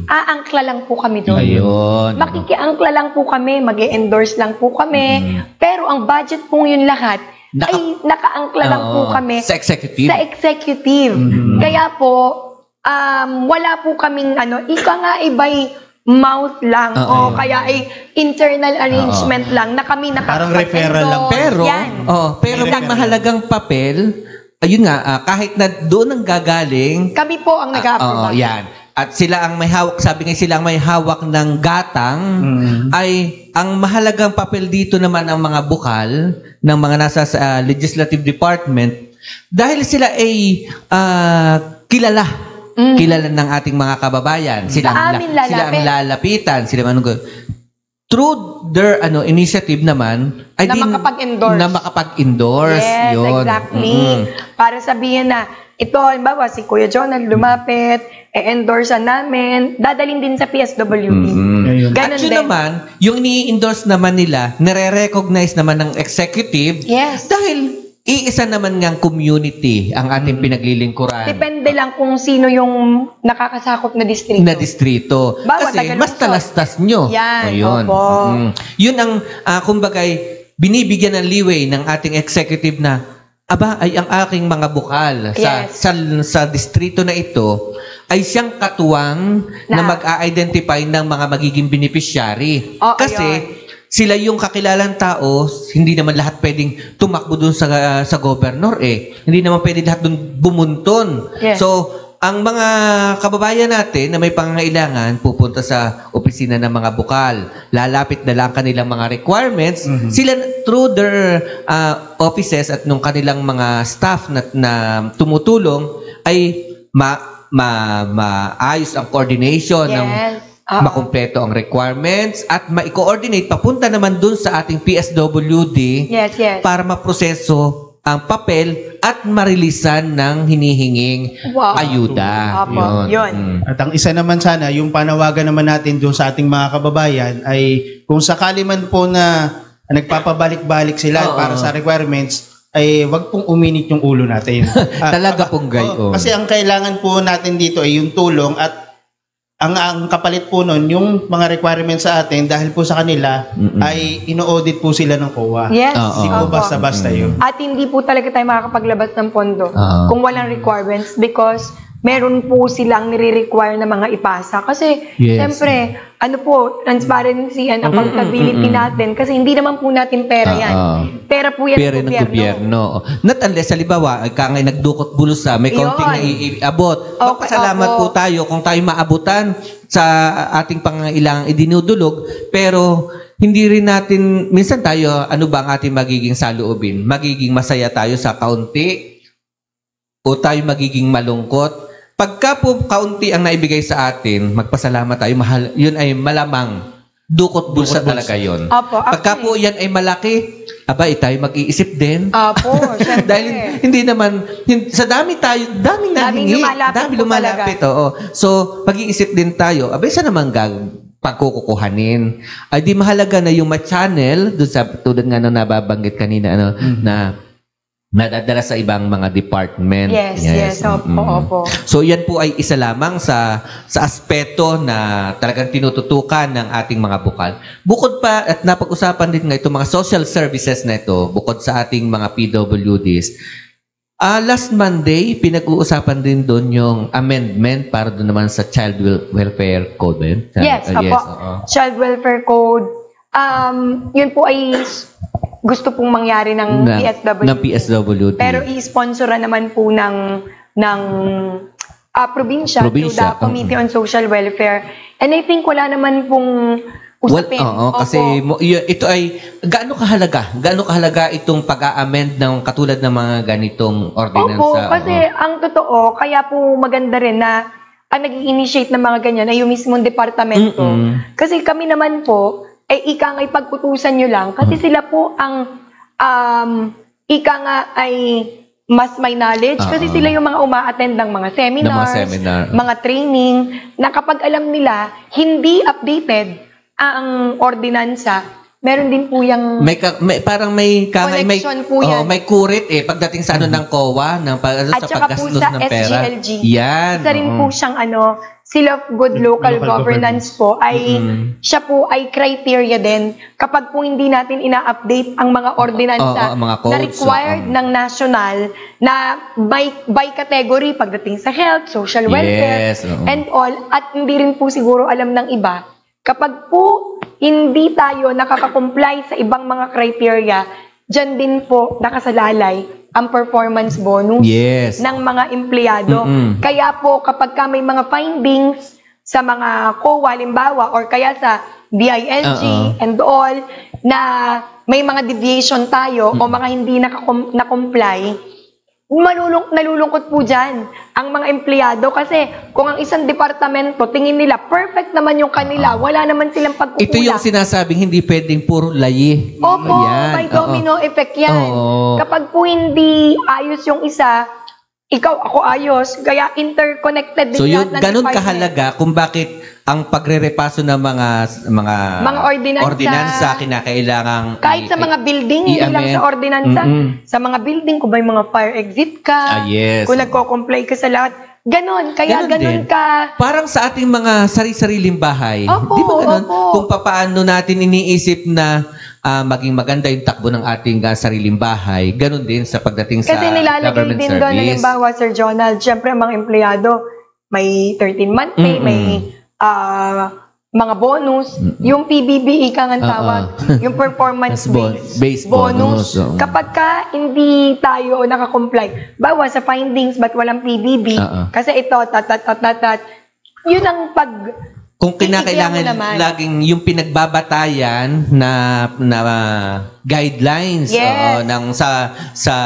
aangkla lang po kami doon. Ayun. Makikiangkla lang po kami, mag-e-endorse lang po kami, pero ang budget po yun lahat ay nakaangkla lang po kami sa executive. Kaya po, wala po kaming ika nga iba'y mouth lang o kaya ay internal arrangement lang na kami parang referral lang. Pero may mahalagang papel, ayun nga, kahit na doon ang gagaling, kami po ang nag-approve. yan. At sila ang may hawak, sabi nga sila ang may hawak ng gatang, ay ang mahalagang papel dito naman ang mga bukal ng mga nasa sa legislative department, dahil sila ay kilala ng ating mga kababayan. Sila ang lalapitan. Through their initiative naman, ay na makapag-endorse. Yes, yun. Exactly. Para sabihin na, ito, halimbawa, si Kuya Jonal lumapit, endorse namin, dadalhin din sa PSWD. At yun din naman, yung ni-endorse naman nila, nare-recognize naman ng executive, dahil iisa naman ngang community ang ating pinaglilingkuran. Depende lang kung sino yung nakakasakop na distrito. Kasi mas talastas nyo. Yan, ayun. Yun ang, kumbagay, binibigyan ng leeway ng ating executive na, ay ang aking mga bukal sa distrito na ito, ay siyang katuwang na mag-a-identify ng mga magiging beneficiary. Kasi, sila yung kakilalang tao, hindi naman lahat pwedeng tumakbo dun sa governor Hindi naman pwede lahat dun bumunton. So, ang mga kababayan natin na may pangangailangan, pupunta sa opisina ng mga bukal. Lalapit na lang kanilang mga requirements. Sila, through their offices at nung kanilang mga staff na tumutulong, ay maayos ang coordination ng makumpleto ang requirements at ma-coordinate papunta naman dun sa ating PSWD para maproseso ang papel at marilisan ng hinihinging ayuda. Yun. At ang isa naman sana, yung panawagan naman natin dun sa ating mga kababayan ay kung sakali man po na nagpapabalik-balik sila para sa requirements, ay wag pong uminit yung ulo natin. Talaga pong gayon. Kasi ang kailangan po natin dito ay yung tulong at ang kapalit po nun, yung mga requirements sa atin, dahil po sa kanila, ay ino-audit po sila ng COA. Yes. Hindi po basta-basta yun. At hindi po talaga tayo makakapaglabas ng pondo kung walang requirements because meron po silang nire-require na mga ipasa. Kasi, siyempre, transparency and accountability natin. Kasi hindi naman po natin pera yan. Pera po yan ng gobyerno. Not unless, halimbawa, kangay nagdukot bulusa, may konting naiabot. Magpasalamat po tayo kung tayo maabutan sa ating pangangailangang idinudulog. Pero, hindi rin natin, minsan tayo, ano ba ang ating magiging saloobin? Magiging masaya tayo sa kaunti? O tayo magiging malungkot Pagka po kaunti ang naibigay sa atin, magpasalamat tayo, mahal, yun ay malamang dukot bulsa talaga yun. Opo, Pagka po yan ay malaki, tayo mag-iisip din. Opo, syempre. Dahil hindi naman, sa daming nahingi, lumalapit po lumalapit. Oo. So, mag-iisip din tayo, saan naman pagkukuhanin? Ay di mahalaga na yung ma-channel, doon sa tulad nga na nababanggit kanina, na nadadala sa ibang mga department. Yes. Opo. So yan po ay isa lamang sa aspeto na talagang tinututukan ng ating mga bukal. Bukod pa, at napag-usapan din nga itong mga social services na ito, bukod sa ating mga PWDs, last Monday, pinag-uusapan din doon yung amendment para doon naman sa Child Welfare Code. Yes, opo. Child Welfare Code. Yun po ay gusto pong mangyari ng PSWD. Pero i-sponsoran naman po ng probinsya through the Committee on Social Welfare. And I think wala naman pong usapin. Kasi ito ay gaano kahalaga itong pag-a-amend ng katulad ng mga ganitong ordinansa. Opo, kasi ang totoo, kaya po maganda rin na ang nag-i-initiate ng mga ganyan ay yung mismong departamento. Kasi kami naman po, ika nga ipagputusan nyo lang kasi sila po ang ika nga ay mas may knowledge kasi sila yung mga uma-attend ng mga seminars, mga training, na kapag alam nila hindi updated ang ordinansa, meron din po yung parang may connection po yan. May kurit pagdating sa ng COA at sa saka po sa ng pera. SGLG. Yan. Isa rin po siyang Seal of Good Local Governance po ay siya po ay criteria din kapag po hindi natin ina-update ang mga ordinansa mga codes, na required ng national na by category pagdating sa health, social welfare, and all, at hindi rin po siguro alam ng iba. Kapag po hindi tayo nakaka-comply sa ibang mga criteria, dyan din po nakasalalay ang performance bonus ng mga empleyado. Kaya po kapag may mga findings sa mga COA, limbawa, or kaya sa DILG and all, na may mga deviation tayo o mga hindi na-comply, nalulungkot po dyan ang mga empleyado kasi kung ang isang departamento tingin nila perfect naman yung kanila, wala naman silang pagkukulang. Ito yung sinasabing hindi pwedeng puro layi. Opo, may domino effect yan. Kapag po hindi ayos yung isa, ikaw, ako ayos, kaya interconnected din lahat ng ganun department. Kahalaga kung bakit ang pagre-repaso ng mga ordinansa kinakailangang kahit sa mga building, hindi lang sa ordinansa. Sa mga building, kung may mga fire exit ka, kung nagko-comply ka sa lahat, ganon. Kaya ganon ka. Parang sa ating mga sarili-sariling bahay. Di ba ganon? Kung paano natin iniisip na maging maganda yung takbo ng ating sariling bahay, ganon din sa pagdating sa kasi nilalagay din doon, halimbawa, Sir Jonald, syempre ang mga empleyado, may 13-month pay, may mga bonus, yung PBB ika nga tawag, yung performance-based bonus. Kapag hindi tayo nakakomply, bawa sa findings, ba't walang PBB? Kasi ito, yun ang kung kinakailangan laging yung pinagbabatayan na guidelines ng sa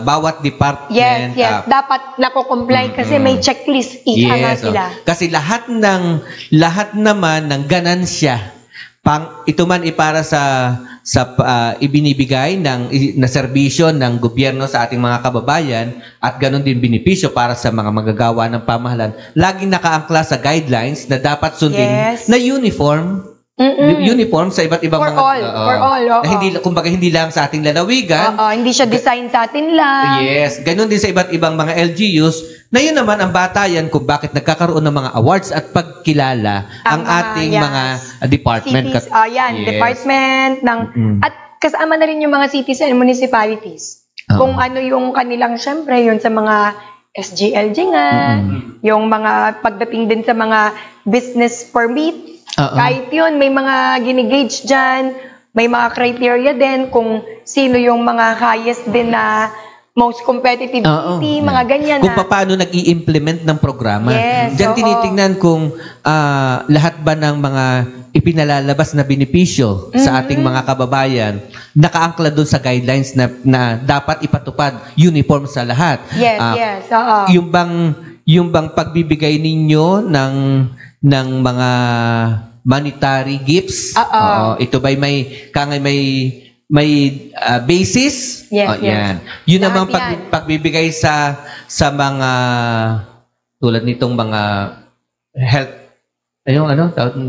bawat department. Dapat nako-comply kasi may checklist nga sila. Kasi lahat naman ng ganansya ito man para sa ibinibigay na serbisyo ng gobyerno sa ating mga kababayan at ganoon din benepisyo para sa mga magagawa ng pamahalaan, laging nakaangkla sa guidelines na dapat sundin na uniform sa iba't ibang for all. Kumbaga hindi lang sa ating lalawigan. Hindi siya design sa atin lang. Yes, ganoon din sa iba't ibang mga LGUs. Na yun naman ang batayan kung bakit nagkakaroon ng mga awards at pagkilala ang ating mga department. Cities, department ng at kasama na rin yung mga cities and municipalities. Kung ano yung kanilang, syempre, yun sa mga SGLG nga, yung mga pagdating din sa mga business permit, kahit yun, may mga ginigage dyan, may mga criteria din kung sino yung mga highest din na most competitive city, mga ganyan. Kung paano nag-i-implement ng programa. Diyan tinitingnan kung lahat ba ng mga ipinalalabas na benepisyo sa ating mga kababayan nakaangkla doon sa guidelines na dapat ipatupad uniform sa lahat. yung bang pagbibigay ninyo ng mga monetary gifts? Oo. Ito ba'y may basis? Yes, yes. Yan. Yun Lahat namang yan. pagbibigay sa mga tulad nitong mga health yung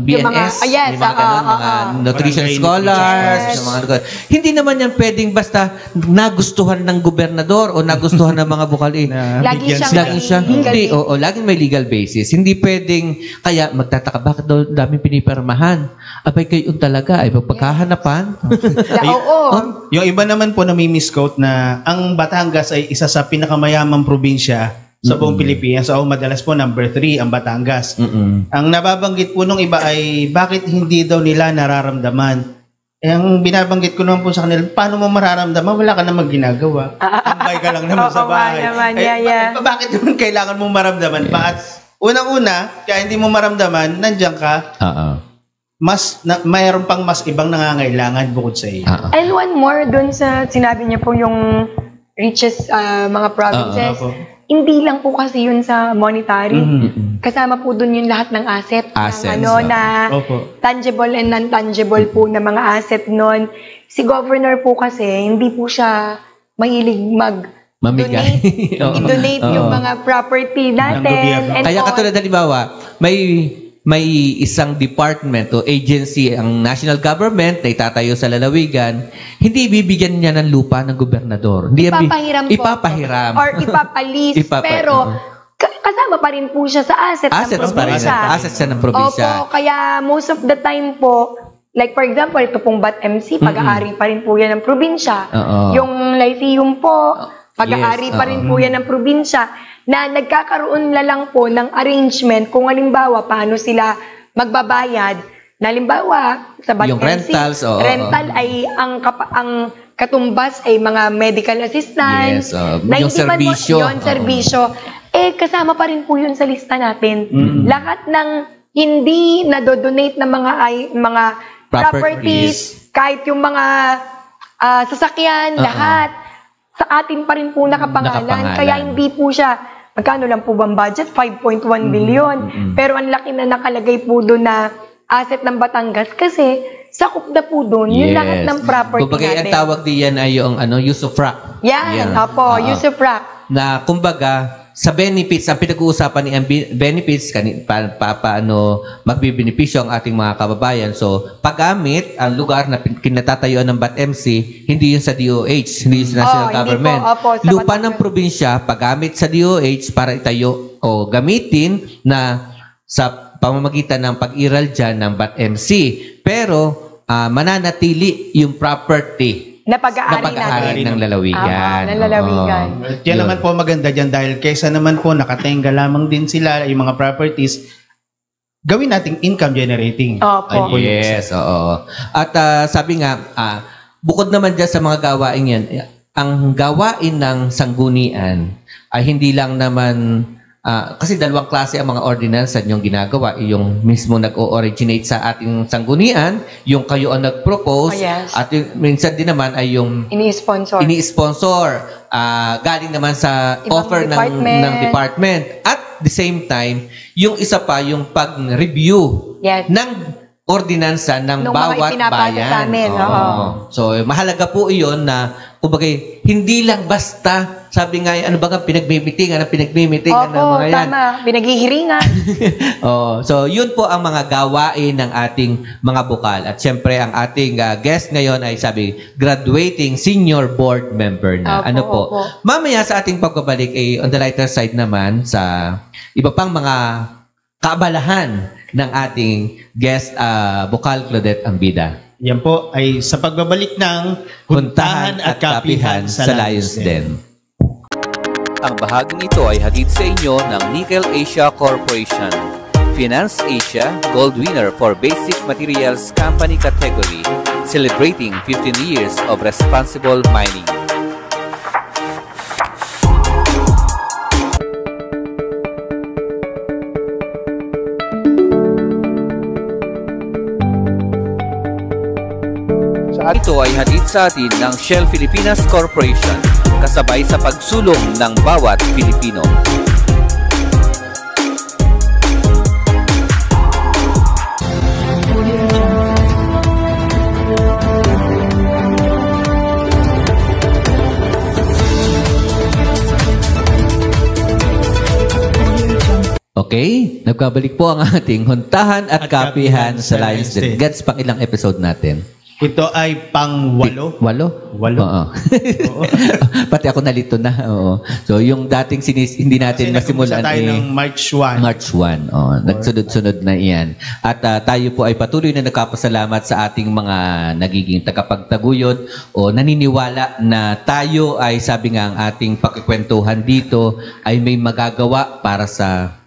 BNS, yes, yung mga ganun, mga nutrition Barangay scholars, nutrition. yung mga ganun. Hindi naman yan pwedeng basta nagustuhan ng gobernador o nagustuhan ng mga bukal Lagi bigyan siyang sila. Lagi siya, legal hindi, basis. laging may legal basis. Hindi pwedeng, kaya magtataka, bakit daw daming pinipirmahan? Abay kayo talaga, ay pagkahanapan. Oo. Yung iba naman po na may misquote na ang Batangas ay isa sa pinakamayamang probinsya sa buong Pilipinas. So, madalas po number 3 ang Batangas. Ang nababanggit po nung iba ay bakit hindi daw nila nararamdaman. Ang binabanggit ko naman po sa kanila, paano mo mararamdaman? Wala ka namang ginagawa. Tambay ka lang naman sa Oo, bahay. naman, Bakit naman kailangan mo maramdaman? At unang-una, kaya hindi mo maramdaman, nandiyan ka, mayroon pang mas ibang nangangailangan bukod sa iyo. And one more dun sa sinabi niya po yung richest mga provinces. Hindi lang po kasi yun sa monetary. Kasama po dun yung lahat ng asset. Assets, Na tangible and non-tangible po na mga asset nun. Si governor po kasi, hindi po siya mahilig mamigay. i-donate yung mga property natin. And Kaya katulad halimbawa, may isang department o agency ang national government na itatayo sa lalawigan, hindi bibigyan niya ng lupa ng gobernador. Hindi ipapahiram po. Or ipapalis. Pero kasama pa rin po siya sa assets ng probinsya. Assets siya ng probinsya. Opo, kaya most of the time po, like for example, ito pong BAT-MC, pag-aari pa rin po yan ng probinsya. Yung Lyceum po, pag-aari pa rin po yan ng probinsya, na nagkakaroon na lang po ng arrangement kung halimbawa paano sila magbabayad. Na halimbawa, sa BAT-MC, yung rentals, rental ay ang katumbas ay mga medical assistance. Yung serbisyo. Yung serbisyo. Kasama pa rin po yun sa lista natin. Lahat ng hindi nadodonate na mga properties, kahit yung mga sasakyan, lahat, sa atin pa rin po nakapangalan. Kaya hindi po siya, magkano lang po bang budget? 5.1 billion. Pero ang laki na nakalagay po doon na asset ng Batangas kasi sakop na po doon yung lahat ng property kumbaga, natin. ang tawag diyan ay yung usufruct. Yan, usufruct. Na kumbaga, sa benefits, ang pinag-uusapan ni benefits, paano magbibenepisyo ang ating mga kababayan. So, paggamit ang lugar na kinatatayuan ng BAT-MC, hindi yun sa DOH, hindi yun sa national government. Lupa ng probinsya, paggamit sa DOH para itayo o gamitin na sa pamamagitan ng pag-iral dyan ng BAT-MC. Pero, mananatili yung property na pag-aari ng lalawigan. Ng lalawigan. Yan naman po maganda dyan dahil kaysa naman po nakatenga lamang din sila yung mga properties, gawin nating income generating. Opo. Yes, oo. At sabi nga, bukod naman dyan sa mga gawain yan, ang gawain ng sanggunian ay hindi lang naman kasi dalawang klase ang mga ordinance yung ginagawa. Yung mismo nag-o-originate sa ating sanggunian, yung kayo ang nag-propose, at yung, minsan din naman ay yung ini-sponsor. Galing naman sa ibang offer ng department. At the same time, yung isa pa, yung pag-review ng ordinansa ng bawat bayan. So, mahalaga po iyon na, kumbaga, hindi lang basta sabi nga, ano ba nga, pinagmimitingan ng mga yan. Tama. Pinaghihiringan. So, yun po ang mga gawain ng ating mga bukal. At syempre, ang ating guest ngayon ay sabi, graduating senior board member na. Mamaya sa ating pagbabalik, on the lighter side naman, sa iba pang mga kaabalahan ng ating guest, Bukal Claudette Ambida. Yan po ay sa pagbabalik ng Huntahan at Kapihan sa Lions Den. Ang bahaging ito ay hatid sa inyo ng Nickel Asia Corporation. Finance Asia Gold Winner for Basic Materials Company Category, celebrating 15 years of responsible mining. Ito ay hatid sa atin ng Shell Filipinas Corporation, kasabay sa pagsulong ng bawat Pilipino. Okay, nagbabalik po ang ating huntahan at kapihan sa Lions Den. Gets, pang ilang episode natin? Ito ay pang-8. 8? Oo. Pati ako nalito na. Oo. So, yung dating hindi natin masimulan tayo ng March 1. March 1. Oh, nagsunod-sunod na iyan. At tayo po ay patuloy na nagkapasalamat sa ating mga nagiging tagapagtaguyod o naniniwala na tayo ay, sabi nga, ang ating pakikwentuhan dito ay may magagawa para sa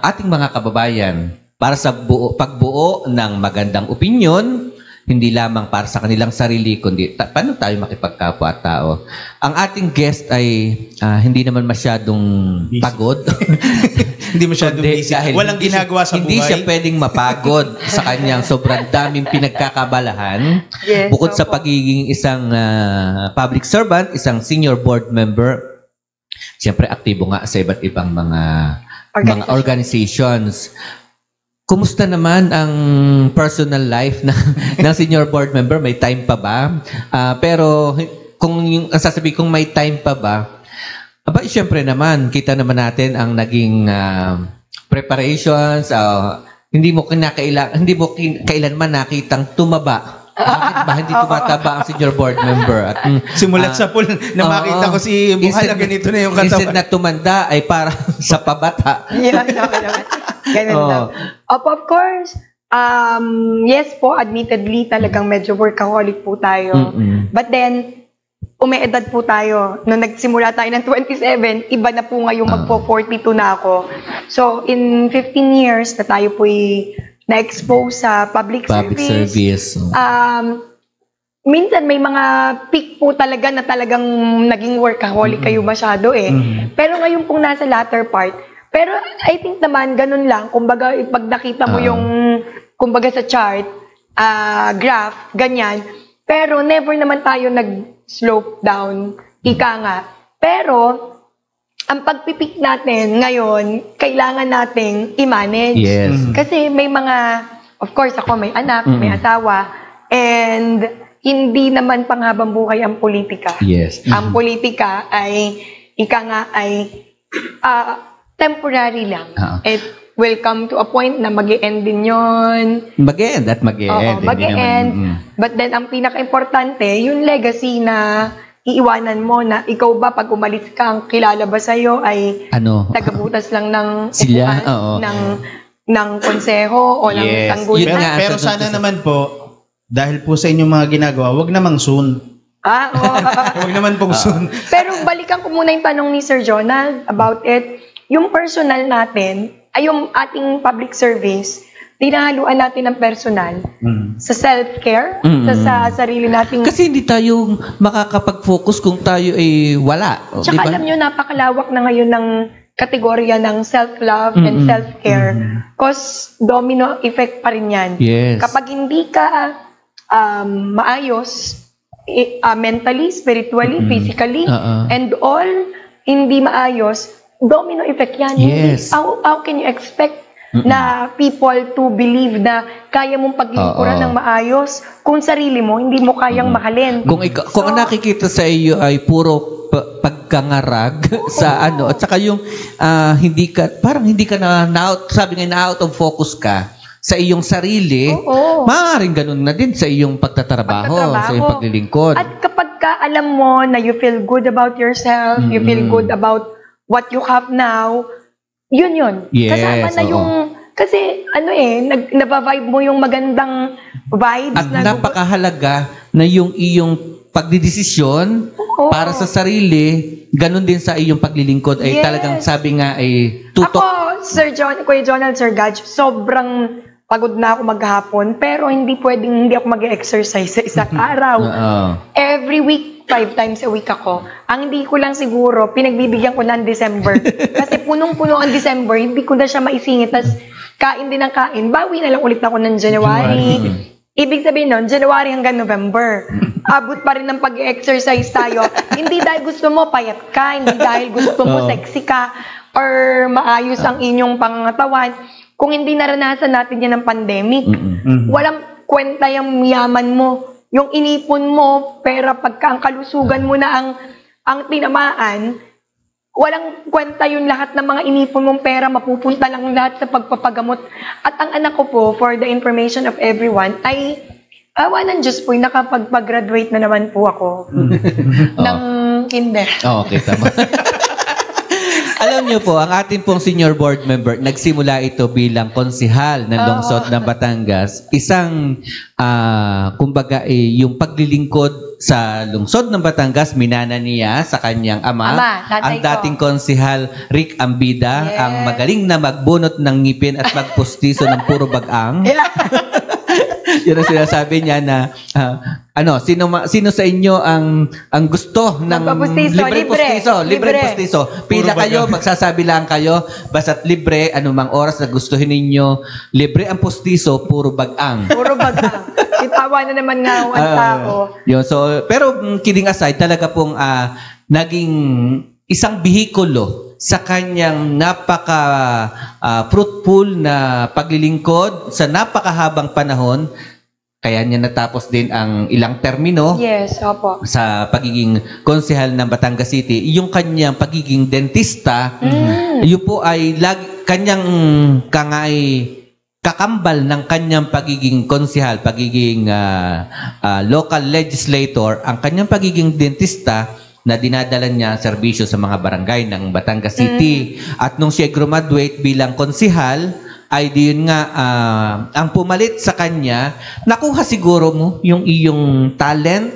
ating mga kababayan, para sa pagbuo ng magandang opinyon, hindi lamang para sa kanilang sarili, kundi paano tayo makipagkapwa-tao. Ang ating guest ay hindi naman masyadong pagod. Hindi masyadong busy. Walang ginagawa sa buhay. Hindi siya pwedeng mapagod sa kanyang sobrang daming pinagkakabalahan. Yes, Bukod sa pagiging isang public servant, isang senior board member, siyempre aktibo nga sa iba't ibang mga organizations. Kumusta naman ang personal life ng senior board member? May time pa ba? Pero kung sasabihin kung may time pa ba, siyempre naman, kita naman natin ang naging preparations. Hindi mo kailanman nakitang tumaba. Bakit ba hindi tumataba ang senior board member? At, simulat sa pool na makita ko si Buhala, ganito na yung katawan. Instead na tumanda ay para sa pabata. Yeah, ganun lang. Of course, yes po, admittedly, talagang medyo workaholic po tayo. But then, umeedad po tayo. Nung nagsimula tayo ng 27, iba na po ngayong magpo-42 na ako. So, in 15 years na tayo po na-expose sa public service. Minsan may mga peak po talaga na talagang naging workaholic kayo masyado Pero ngayon pong nasa latter part, pero I think naman ganun lang, kumbaga pag nakita mo yung kumbaga sa chart, graph, ganyan, pero never naman tayo nag-slope down, ika nga. Pero ang pagpipik natin ngayon, kailangan nating i-manage. Yes. Kasi may mga, of course ako may anak, may asawa, and hindi naman panghabang buhay ang politika. Yes. Ang politika ay, ika nga ay, temporary lang. It will come to a point na mag-e-end din yun. Mag-e-end at mag-e-end. Oo, mag-e-end. But then, ang pinaka-importante, yung legacy na iiwanan mo na ikaw ba pag umalis ka, ang kilala ba sa'yo ay tagabutas lang ng sila, ng konseho o ng tanggulan. Pero sana naman po, dahil po sa inyong mga ginagawa, wag namang soon. Wag naman pong soon. Pero balikan ko muna yung tanong ni Sir Jonald about it. Yung personal natin, ay yung ating public service, tinahaluan natin ng personal sa self-care, sa sarili nating... Kasi hindi tayo makakapag-focus kung tayo ay wala. Tsaka alam nyo, napakalawak na ngayon ng kategorya ng self-love and self-care. Cause domino effect pa rin yan. Yes. Kapag hindi ka maayos, mentally, spiritually, physically, and all, hindi maayos, domino effect yan. Yes. How can you expect na people to believe na kaya mong paglingkuran ng maayos kung sarili mo, hindi mo kayang mahalin. Kung ang nakikita sa iyo ay puro pagkangarag sa at saka yung hindi ka sabi nga na out of focus ka sa iyong sarili, maaaring ganun na din sa iyong pagtatrabaho, sa iyong paglilingkod. At kapag ka alam mo na you feel good about yourself, you feel good about what you have now, yun. Yes, kasama na yung, kasi nabavibe mo yung magandang vibes. At napakahalaga na yung iyong pagdidesisyon para sa sarili, ganun din sa iyong paglilingkod ay talagang sabi nga ay tutok. Ako, Kuya Jonald, Sir Gaj, sobrang pagod na ako maghapon, pero hindi ako mag-exercise sa isang araw. Every week, 5 times a week ako. Ang hindi ko lang siguro, pinagbibigyan ko ng December. Kasi punong-puno ang December, hindi ko na siya maisingit. Tapos, kain din ng kain. Bawi na lang ulit ako ng January. Ibig sabihin nun, January hanggang November. Abot pa rin ng pag-exercise tayo. Hindi dahil gusto mo payat ka, hindi dahil gusto mo sexy ka, or maayos ang inyong pangangatawan. Kung hindi naranasan natin yan ng pandemic, walang kwenta yung yaman mo. Yung inipon mo, pera pagka ang kalusugan mo na ang tinamaan, walang kwenta yung lahat ng mga inipon mong pera, mapupunta lang lahat sa pagpapagamot. At ang anak ko po, for the information of everyone, ay awa ng Diyos po, nakapag-graduate na naman po ako ng kinder. Okay, tama. Alam niyo po, ang ating pong senior board member, nagsimula ito bilang konsihal ng lungsod ng Batangas. Isang, kumbaga, yung paglilingkod sa lungsod ng Batangas, minana niya sa kanyang ama. Ang dating konsihal, Rick Ambida, ang magaling na magbunot ng ngipin at magpustiso ng puro bagang. Yun ang sinasabi niya na, sino sa inyo ang gusto ng libre postiso? Pila kayo, magsasabi lang kayo, basta't libre, anumang oras na gustuhin ninyo, libre ang postiso, puro bagang. Puro bagang. Itawa na naman nga ang tao. Pero kidding aside, talaga pong naging isang bihikulo sa kanyang fruitful na paglilingkod sa napakahabang panahon. Kaya niya natapos din ang ilang termino. Yes, opo. Sa pagiging konsehal ng Batangas City. Yung kanyang pagiging dentista, yun po ay kanyang kakambal ng kanyang pagiging konsehal, pagiging local legislator, ang kanyang pagiging dentista na dinadala niya serbisyo sa mga barangay ng Batangas City. At nung siya graduate bilang konsehal, ay diyon nga ang pumalit sa kanya, nakuha siguro mo yung iyong talent,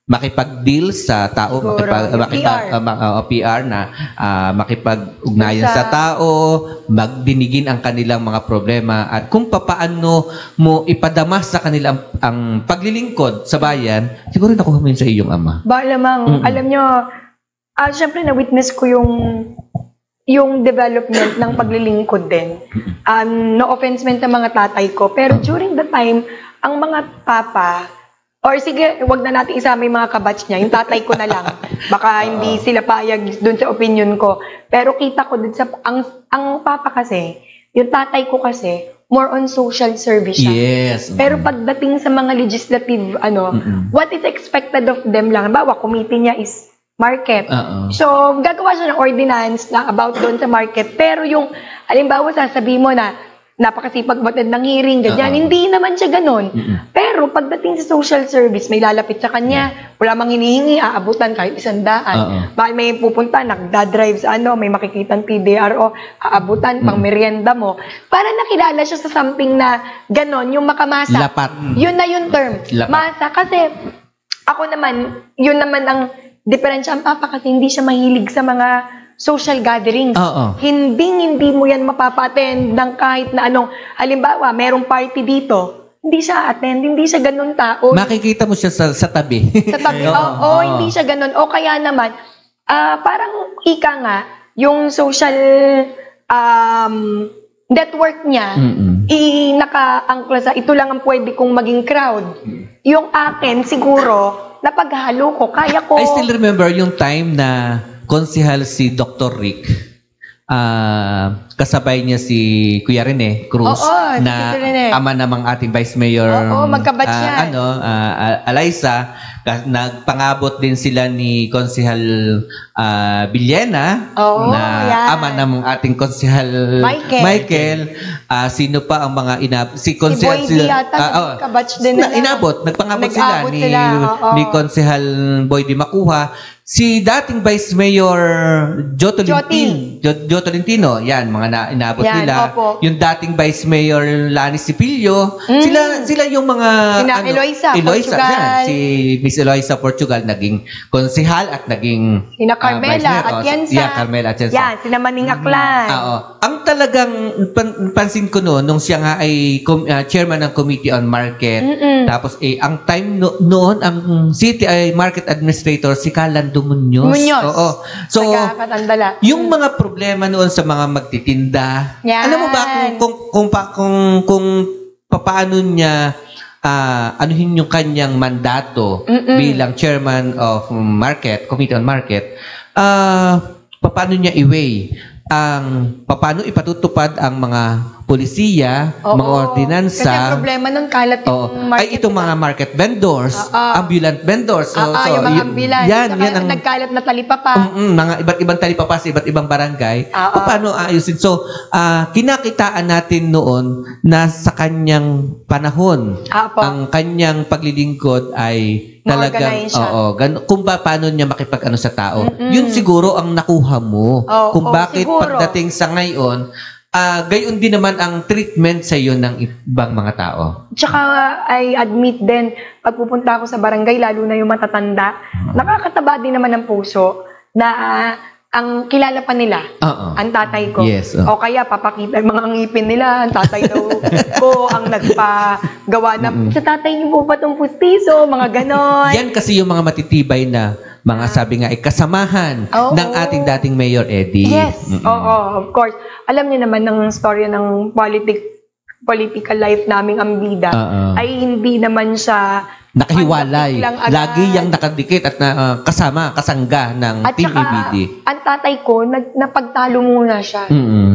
makipag-deal sa tao, PR na makipag-ugnayan sa tao, magdinigin ang kanilang mga problema, at kung papaano mo ipadama sa kanila ang paglilingkod sa bayan, siguro nakuha mo yun sa iyong ama. Lamang, alam nyo, syempre na-witness ko yung development ng paglilingkod din. No offense meant sa mga tatay ko, pero during the time, ang mga papa, or sige, wag na natin isama yung mga kabatch niya, yung tatay ko na lang. Baka hindi sila payag dun sa opinion ko. Pero kita ko dun sa, ang papa kasi, yung tatay ko kasi, more on social service siya. Yes. Pero pagdating sa mga legislative, what is expected of them lang, bawa, committee niya is market. So, gagawa siya ng ordinance na about doon sa market. Pero yung, alimbawa, sasabihin mo na napakasipag batid ng hearing, ganyan. Hindi naman siya ganun. Pero pagdating sa social service, may lalapit sa kanya, wala mang hinihingi, aabutan kahit 100. Bakit may pupunta, nagdadrive sa may makikitang PDRO, aabutan, pang merienda mo. Para nakilala siya sa something na ganon, yung makamasa. Lapat. Yun na yung term. Lapat. Masa. Kasi, ako naman, yun naman ang diferensya. Ang papa kasi hindi siya mahilig sa mga social gatherings. Hindi mo yan mapapa-attend ng kahit na anong, halimbawa, merong party dito, hindi siya attend, hindi siya ganun tao. Makikita mo siya sa tabi. Sa tabi, hindi siya ganun. O kaya naman, parang ika nga, yung social network niya, naka-angkla sa, ito lang ang pwede kong maging crowd. Yung akin, siguro, napaghalo ko, kaya ko. I still remember yung time na konsehal si Dr. Rick. Kasabay niya si Kuya Rene Cruz na ama namang ating Vice Mayor magkabatch yan. Alaysa. Nagpangabot din sila ni Konsehal Villena na ama namang ating Konsehal Michael. Sino pa ang mga si Konsehal si Boy yata kabatch din nila. Nagpangabot sila ni Konsehal Boy Di Makuha. Si dating Vice Mayor Joe Tolentino, yan, mga inabot nila. Yung dating Vice Mayor Lani Sipilyo, sila yung mga Eloisa Portugal. Si Miss Eloisa Portugal naging konsehal at naging sina Carmela Atienza. Yan, sina Maning Aklan. Ang talagang pansin ko nung siya nga ay chairman ng Committee on Market. Tapos ang time noon ang city ay market administrator si Calando Muñoz. So, yung mga problema noon sa mga magtitinda. Alam mo ba kung paano niya anuhin yung kanyang mandato bilang chairman of market, Committee on Market, paano niya i-weigh paano ipatutupad ang mga polisiya, Oo. mga ordinansa. Kasi ang problema nun, kalat yung market. Ay itong mga market vendors, ambulant vendors. Yung mga ambulance. Yan ang nagkalat na talipapa. mga iba't ibang talipapas, iba't ibang barangay. Paano ayusin? So, kinakitaan natin noon na sa kanyang panahon, ang kanyang paglilingkod ay talagang, kung paano niya makipag-ano sa tao. Yun siguro ang nakuha mo. Kung bakit siguro. pagdating sa ngayon, gayon din naman ang treatment sa iyo ng ibang mga tao. Tsaka I admit din, pag pupunta ako sa barangay, lalo na yung matatanda, nakakataba din naman ng puso na ang kilala pa nila, ang tatay ko. Yes, O kaya papakita yung mga ngipin nila, ang tatay daw ko ang nagpagawa na, sa tatay niyo po ba itong pustiso, mga ganon. Yan kasi yung mga matitibay na mga sabi nga, kasamahan ng ating dating Mayor Eddie. Yes, of course. Alam niyo naman ng storya ng political life naming ambida, ay hindi naman siya nakahiwalay. Lagi yang nakadikit at kasangga ng at Team saka, EBD. Ang tatay ko, napagtalo muna siya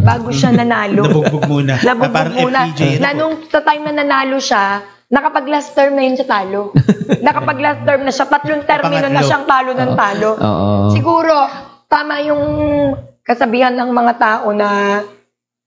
bago siya nanalo. Nabugbog muna. Nabugbog muna. Na nung sa time na nanalo siya, nakapag last term na yun sa talo. Nakapag last term na siya. 3 termino na siyang talo ng talo. Siguro, tama yung kasabihan ng mga tao na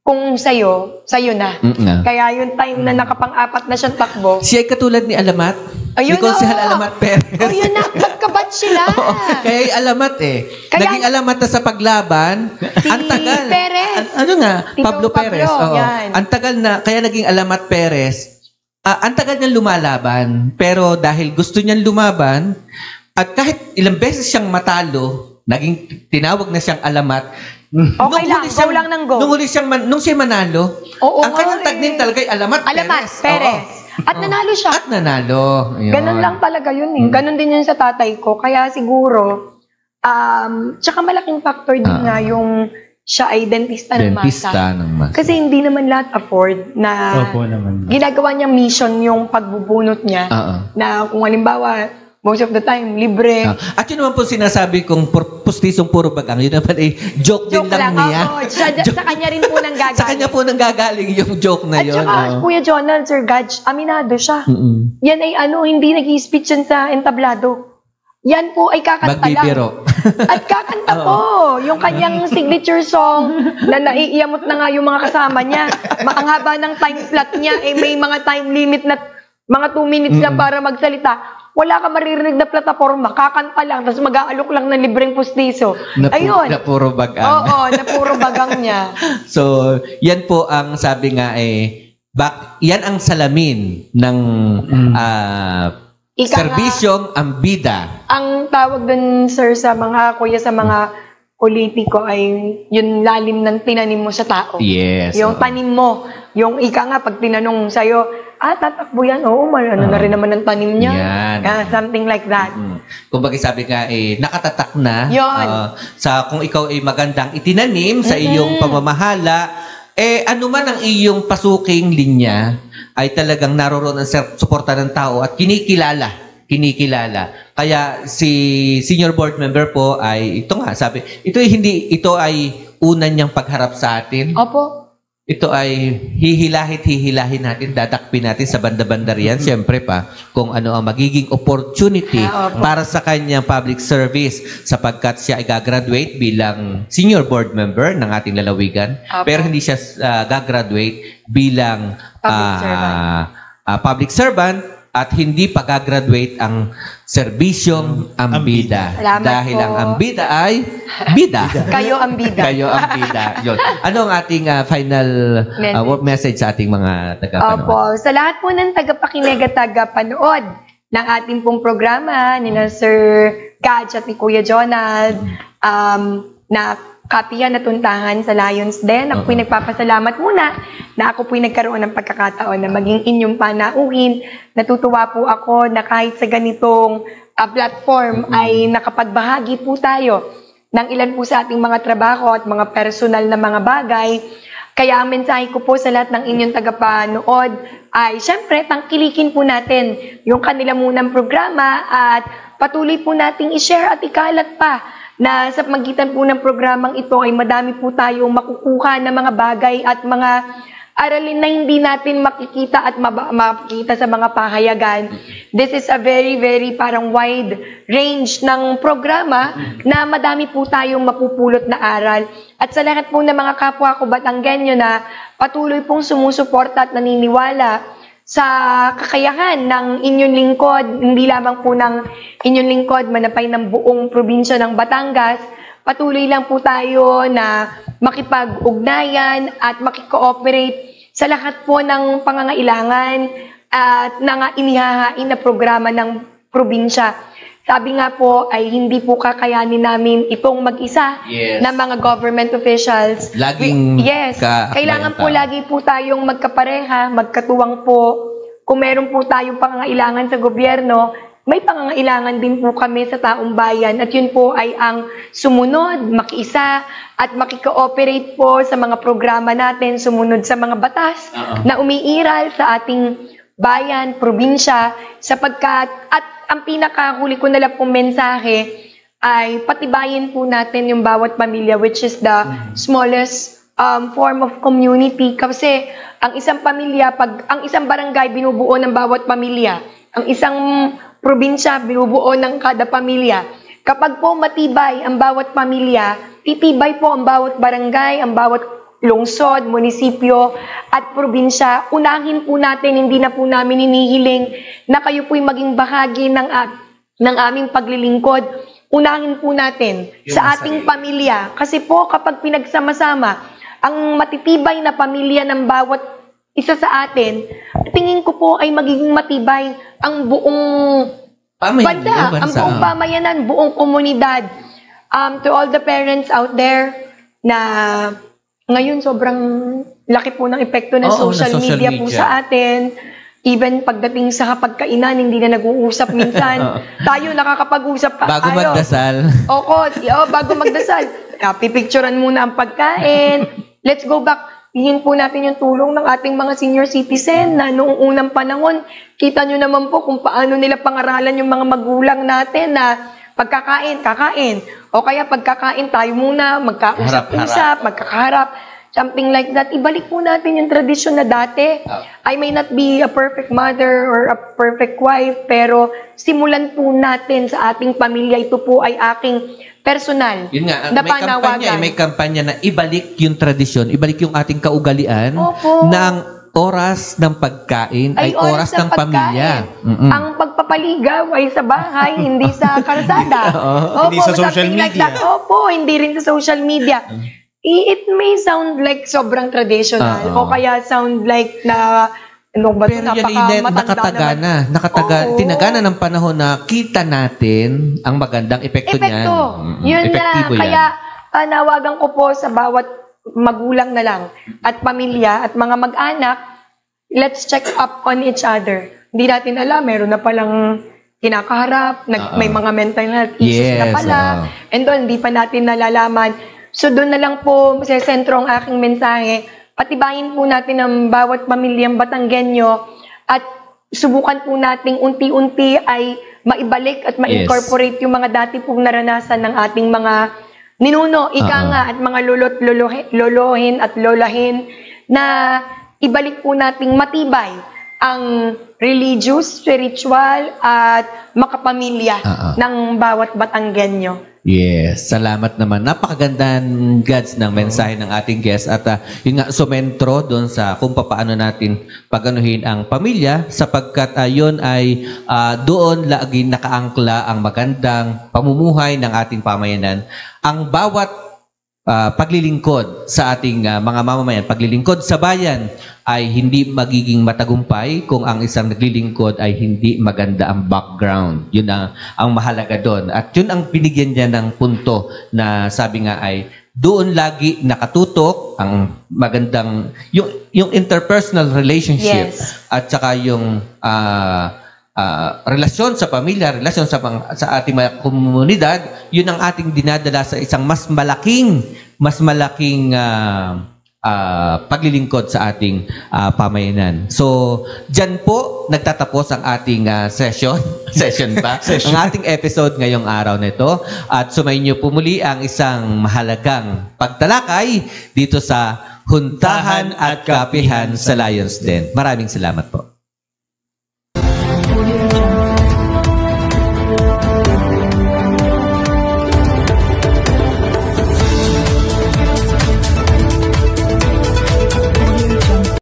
kung sa'yo na. Kaya yung time na nakapang-4 na siyang takbo. Siya ay katulad ni Alamat. Ayun Ni Konsehal Alamat Perez. Oh, yun na. Magkabat sila. Kaya ay Alamat Naging Alamat na sa paglaban. Ang tagal. Perez. Ano nga? Tito Pablo Perez. yan. Ang tagal na, kaya naging Alamat Perez. Ang tagal niyang lumalaban. Pero dahil gusto niyang lumaban, at kahit ilang beses siyang matalo, naging tinawag na siyang Alamat. Okay lang, go lang ng go. Nung siya manalo, ang kanyang tagnim talaga ay Alamat Perez. At nanalo siya. At nanalo. Ayun. Ganun lang talaga yun Ganun din yun sa tatay ko. Kaya siguro, tsaka malaking factor din nga yung siya ay dentista ng masa. Kasi hindi naman lahat afford na ginagawa niyang mission yung pagbubunot niya. Na kung halimbawa, most of the time, libre. At yun naman po sinasabi kong pustisong puro bagang. Yun naman ay joke din lang niya. Sa kanya rin po nang gagaling. Sa kanya po nang gagaling yung joke na yun. At saka, Kuya Jonald, Sir Gaj, aminado siya. Yan ay hindi nag-i-speech yan sa entablado. Yan po ay kakanta Magbibiro. lang. At kakanta po. Yung kanyang signature song na naiiyamot na nga yung mga kasama niya. Ang haba ng time slot niya, may mga time limit na mga 2 minutes lang para magsalita. Wala ka maririnig na plataforma, kakanta lang, tapos mag-aalok lang ng libreng pustiso. Ayun. Na puro bagang. Oo, na puro bagang niya. So, yan po ang sabi nga yan ang salamin ng serbisyong ambida. Ang tawag dun, sir, sa mga kuya, sa mga politiko ay yung lalim ng tinanim mo sa tao. Yes. Yung tanim mo. Yung ika nga, pag tinanong sa'yo, tatakbo yan. Oo, ano na rin naman ang tanim niya. Something like that. Kung bagay sabi nga, nakatatak na. Yun. Kung ikaw ay magandang itinanim sa iyong pamamahala, ano man ang iyong pasuking linya, ay talagang naroon ang suporta ng tao at kinikilala. Kaya si senior board member po ay ito nga sabi, ito ay unan niyang pagharap sa atin. Opo. Ito ay hihilahin natin, dadakpin natin sa banda-banda riyan, siyempre pa, kung ano ang magiging opportunity para sa kanyang public service sapagkat siya ay gagraduate bilang senior board member ng ating lalawigan, pero hindi siya gagraduate bilang public servant at hindi pa gagraduate ang serbisyong ambida. Dahil ang ambida ay bida. Kayo ambida. Kayo ambida. Yun. Ano ang ating final message sa ating mga tagapanood? Opo. Sa lahat po ng tagapakinig at tagapanood ng ating pong programa, ni Sir Gaj at ni Kuya Jonald, na kapihan at tuntahan sa Lions Den. Ako po'y nagpapasalamat muna na ako po'y nagkaroon ng pagkakataon na maging inyong panauhin. Natutuwa po ako na kahit sa ganitong platform ay nakapagbahagi po tayo ng ilan po sa ating mga trabaho at mga personal na mga bagay. Kaya ang mensahe ko po sa lahat ng inyong tagapanood ay syempre tangkilikin po natin yung kanila munang programa at patuloy po nating i-share at ikalat pa na sa magitan po ng programang ito ay madami po tayong makukuha na mga bagay at mga aralin na hindi natin makikita at makikita sa mga pahayagan. This is a very, very parang wide range ng programa na madami po tayong mapupulot na aral. At sa lahat po ng mga kapwa ko Batanggenyo na patuloy pong sumusuporta at naniniwala sa kakayahan ng inyong lingkod, hindi lamang po ng inyong lingkod, manapay ng buong probinsya ng Batangas, patuloy lang po tayo na makipag-ugnayan at makikooperate sa lahat po ng pangangailangan at inihahain na programa ng probinsya. Sabi nga po ay hindi po kakayanin namin itong mag-isa na mga government officials. Laging kailangan po lagi po tayong magkapareha, magkatuwang po. Kung meron po tayong pangangailangan sa gobyerno, may pangangailangan din po kami sa taong bayan at yun po ay ang sumunod, makiisa at makikooperate po sa mga programa natin, sumunod sa mga batas na umiiral sa ating bayan, probinsya, sapagkat at ang pinakahuli ko na lang pong mensahe ay patibayin po natin yung bawat pamilya, which is the smallest form of community. Kasi ang isang pamilya, ang isang barangay binubuo ng bawat pamilya, ang isang probinsya binubuo ng kada pamilya. Kapag po matibay ang bawat pamilya, titibay po ang bawat barangay, ang bawat lungsod, munisipyo at probinsya. Unahin po natin, hindi na po namin hinihiling na kayo po'y maging bahagi ng aming paglilingkod. Unahin po natin sa ating pamilya. Kasi po kapag pinagsama-sama, ang matitibay na pamilya ng bawat isa sa atin, tingin ko po ay magiging matibay ang buong bansa, ang buong pamayanan, buong komunidad. To all the parents out there na ngayon sobrang laki po ng epekto ng social media po sa atin. Even pagdating sa kapagkainan, hindi na nag-uusap minsan. Tayo nakakapag-usap bago magdasal. Bago magdasal. Pipicturean muna ang pagkain. Let's go back. Hingin po natin yung tulong ng ating mga senior citizen na noong unang panahon, kita nyo naman po kung paano nila pangaralan yung mga magulang natin na pagkakain, kakain. O kaya pagkakain tayo muna, magkausap-usap, magkakaharap. Something like that. Ibalik po natin yung tradisyon na dati. I may not be a perfect mother or a perfect wife, pero simulan po natin sa ating pamilya. Ito po ay aking personal na panawagan. May kampanya na ibalik yung tradisyon, ibalik yung ating kaugalian ng oras ng pagkain ay oras ng pamilya. Ang pagpapaligaw ay sa bahay, hindi sa kalsada. Hindi sa social media. Hindi rin sa social media. It may sound like sobrang traditional o kaya sound like na ano ba pero yan tinagana ng panahon na kita natin ang magandang epekto niyan. Yun na, kaya nawagan ko po sa bawat magulang na lang at pamilya at mga mag-anak, let's check up on each other. Hindi natin alam, meron na palang kinakaharap, may mga mental health issues na pala, and doon, hindi pa natin nalalaman. So doon na lang po sentro ang aking mensahe. Patibayin po natin ang bawat pamilyang Batanggenyo at subukan po nating unti-unti ay maibalik at ma-incorporate yung mga dati pong naranasan ng ating mga ninuno, at mga lolohin at lolahin na ibalik po nating matibay ang religious, spiritual at makapamilya ng bawat Batanggenyo. Yes, salamat naman. Napakaganda ng mensahe ng ating guest at yun nga, sumentro doon sa kung paano natin paganuhin ang pamilya sapagkat yun ay doon lagi nakaangkla ang magandang pamumuhay ng ating pamayanan. Ang bawat paglilingkod sa ating mga mamamayan, paglilingkod sa bayan ay hindi magiging matagumpay kung ang isang naglilingkod ay hindi maganda ang background. Yun ang mahalaga doon. At yun ang binigyan niya ng punto na sabi nga ay doon lagi nakatutok ang magandang, yung interpersonal relationship at saka yung relasyon sa pamilya, relasyon sa ating mga komunidad, yun ang ating dinadala sa isang mas malaking paglilingkod sa ating pamayanan. So, dyan po nagtatapos ang ating session pa, ang ating episode ngayong araw na ito. At sumayin niyo po muli ang isang mahalagang pagtalakay dito sa Huntahan at Kapihan sa Lions Den. Maraming salamat po.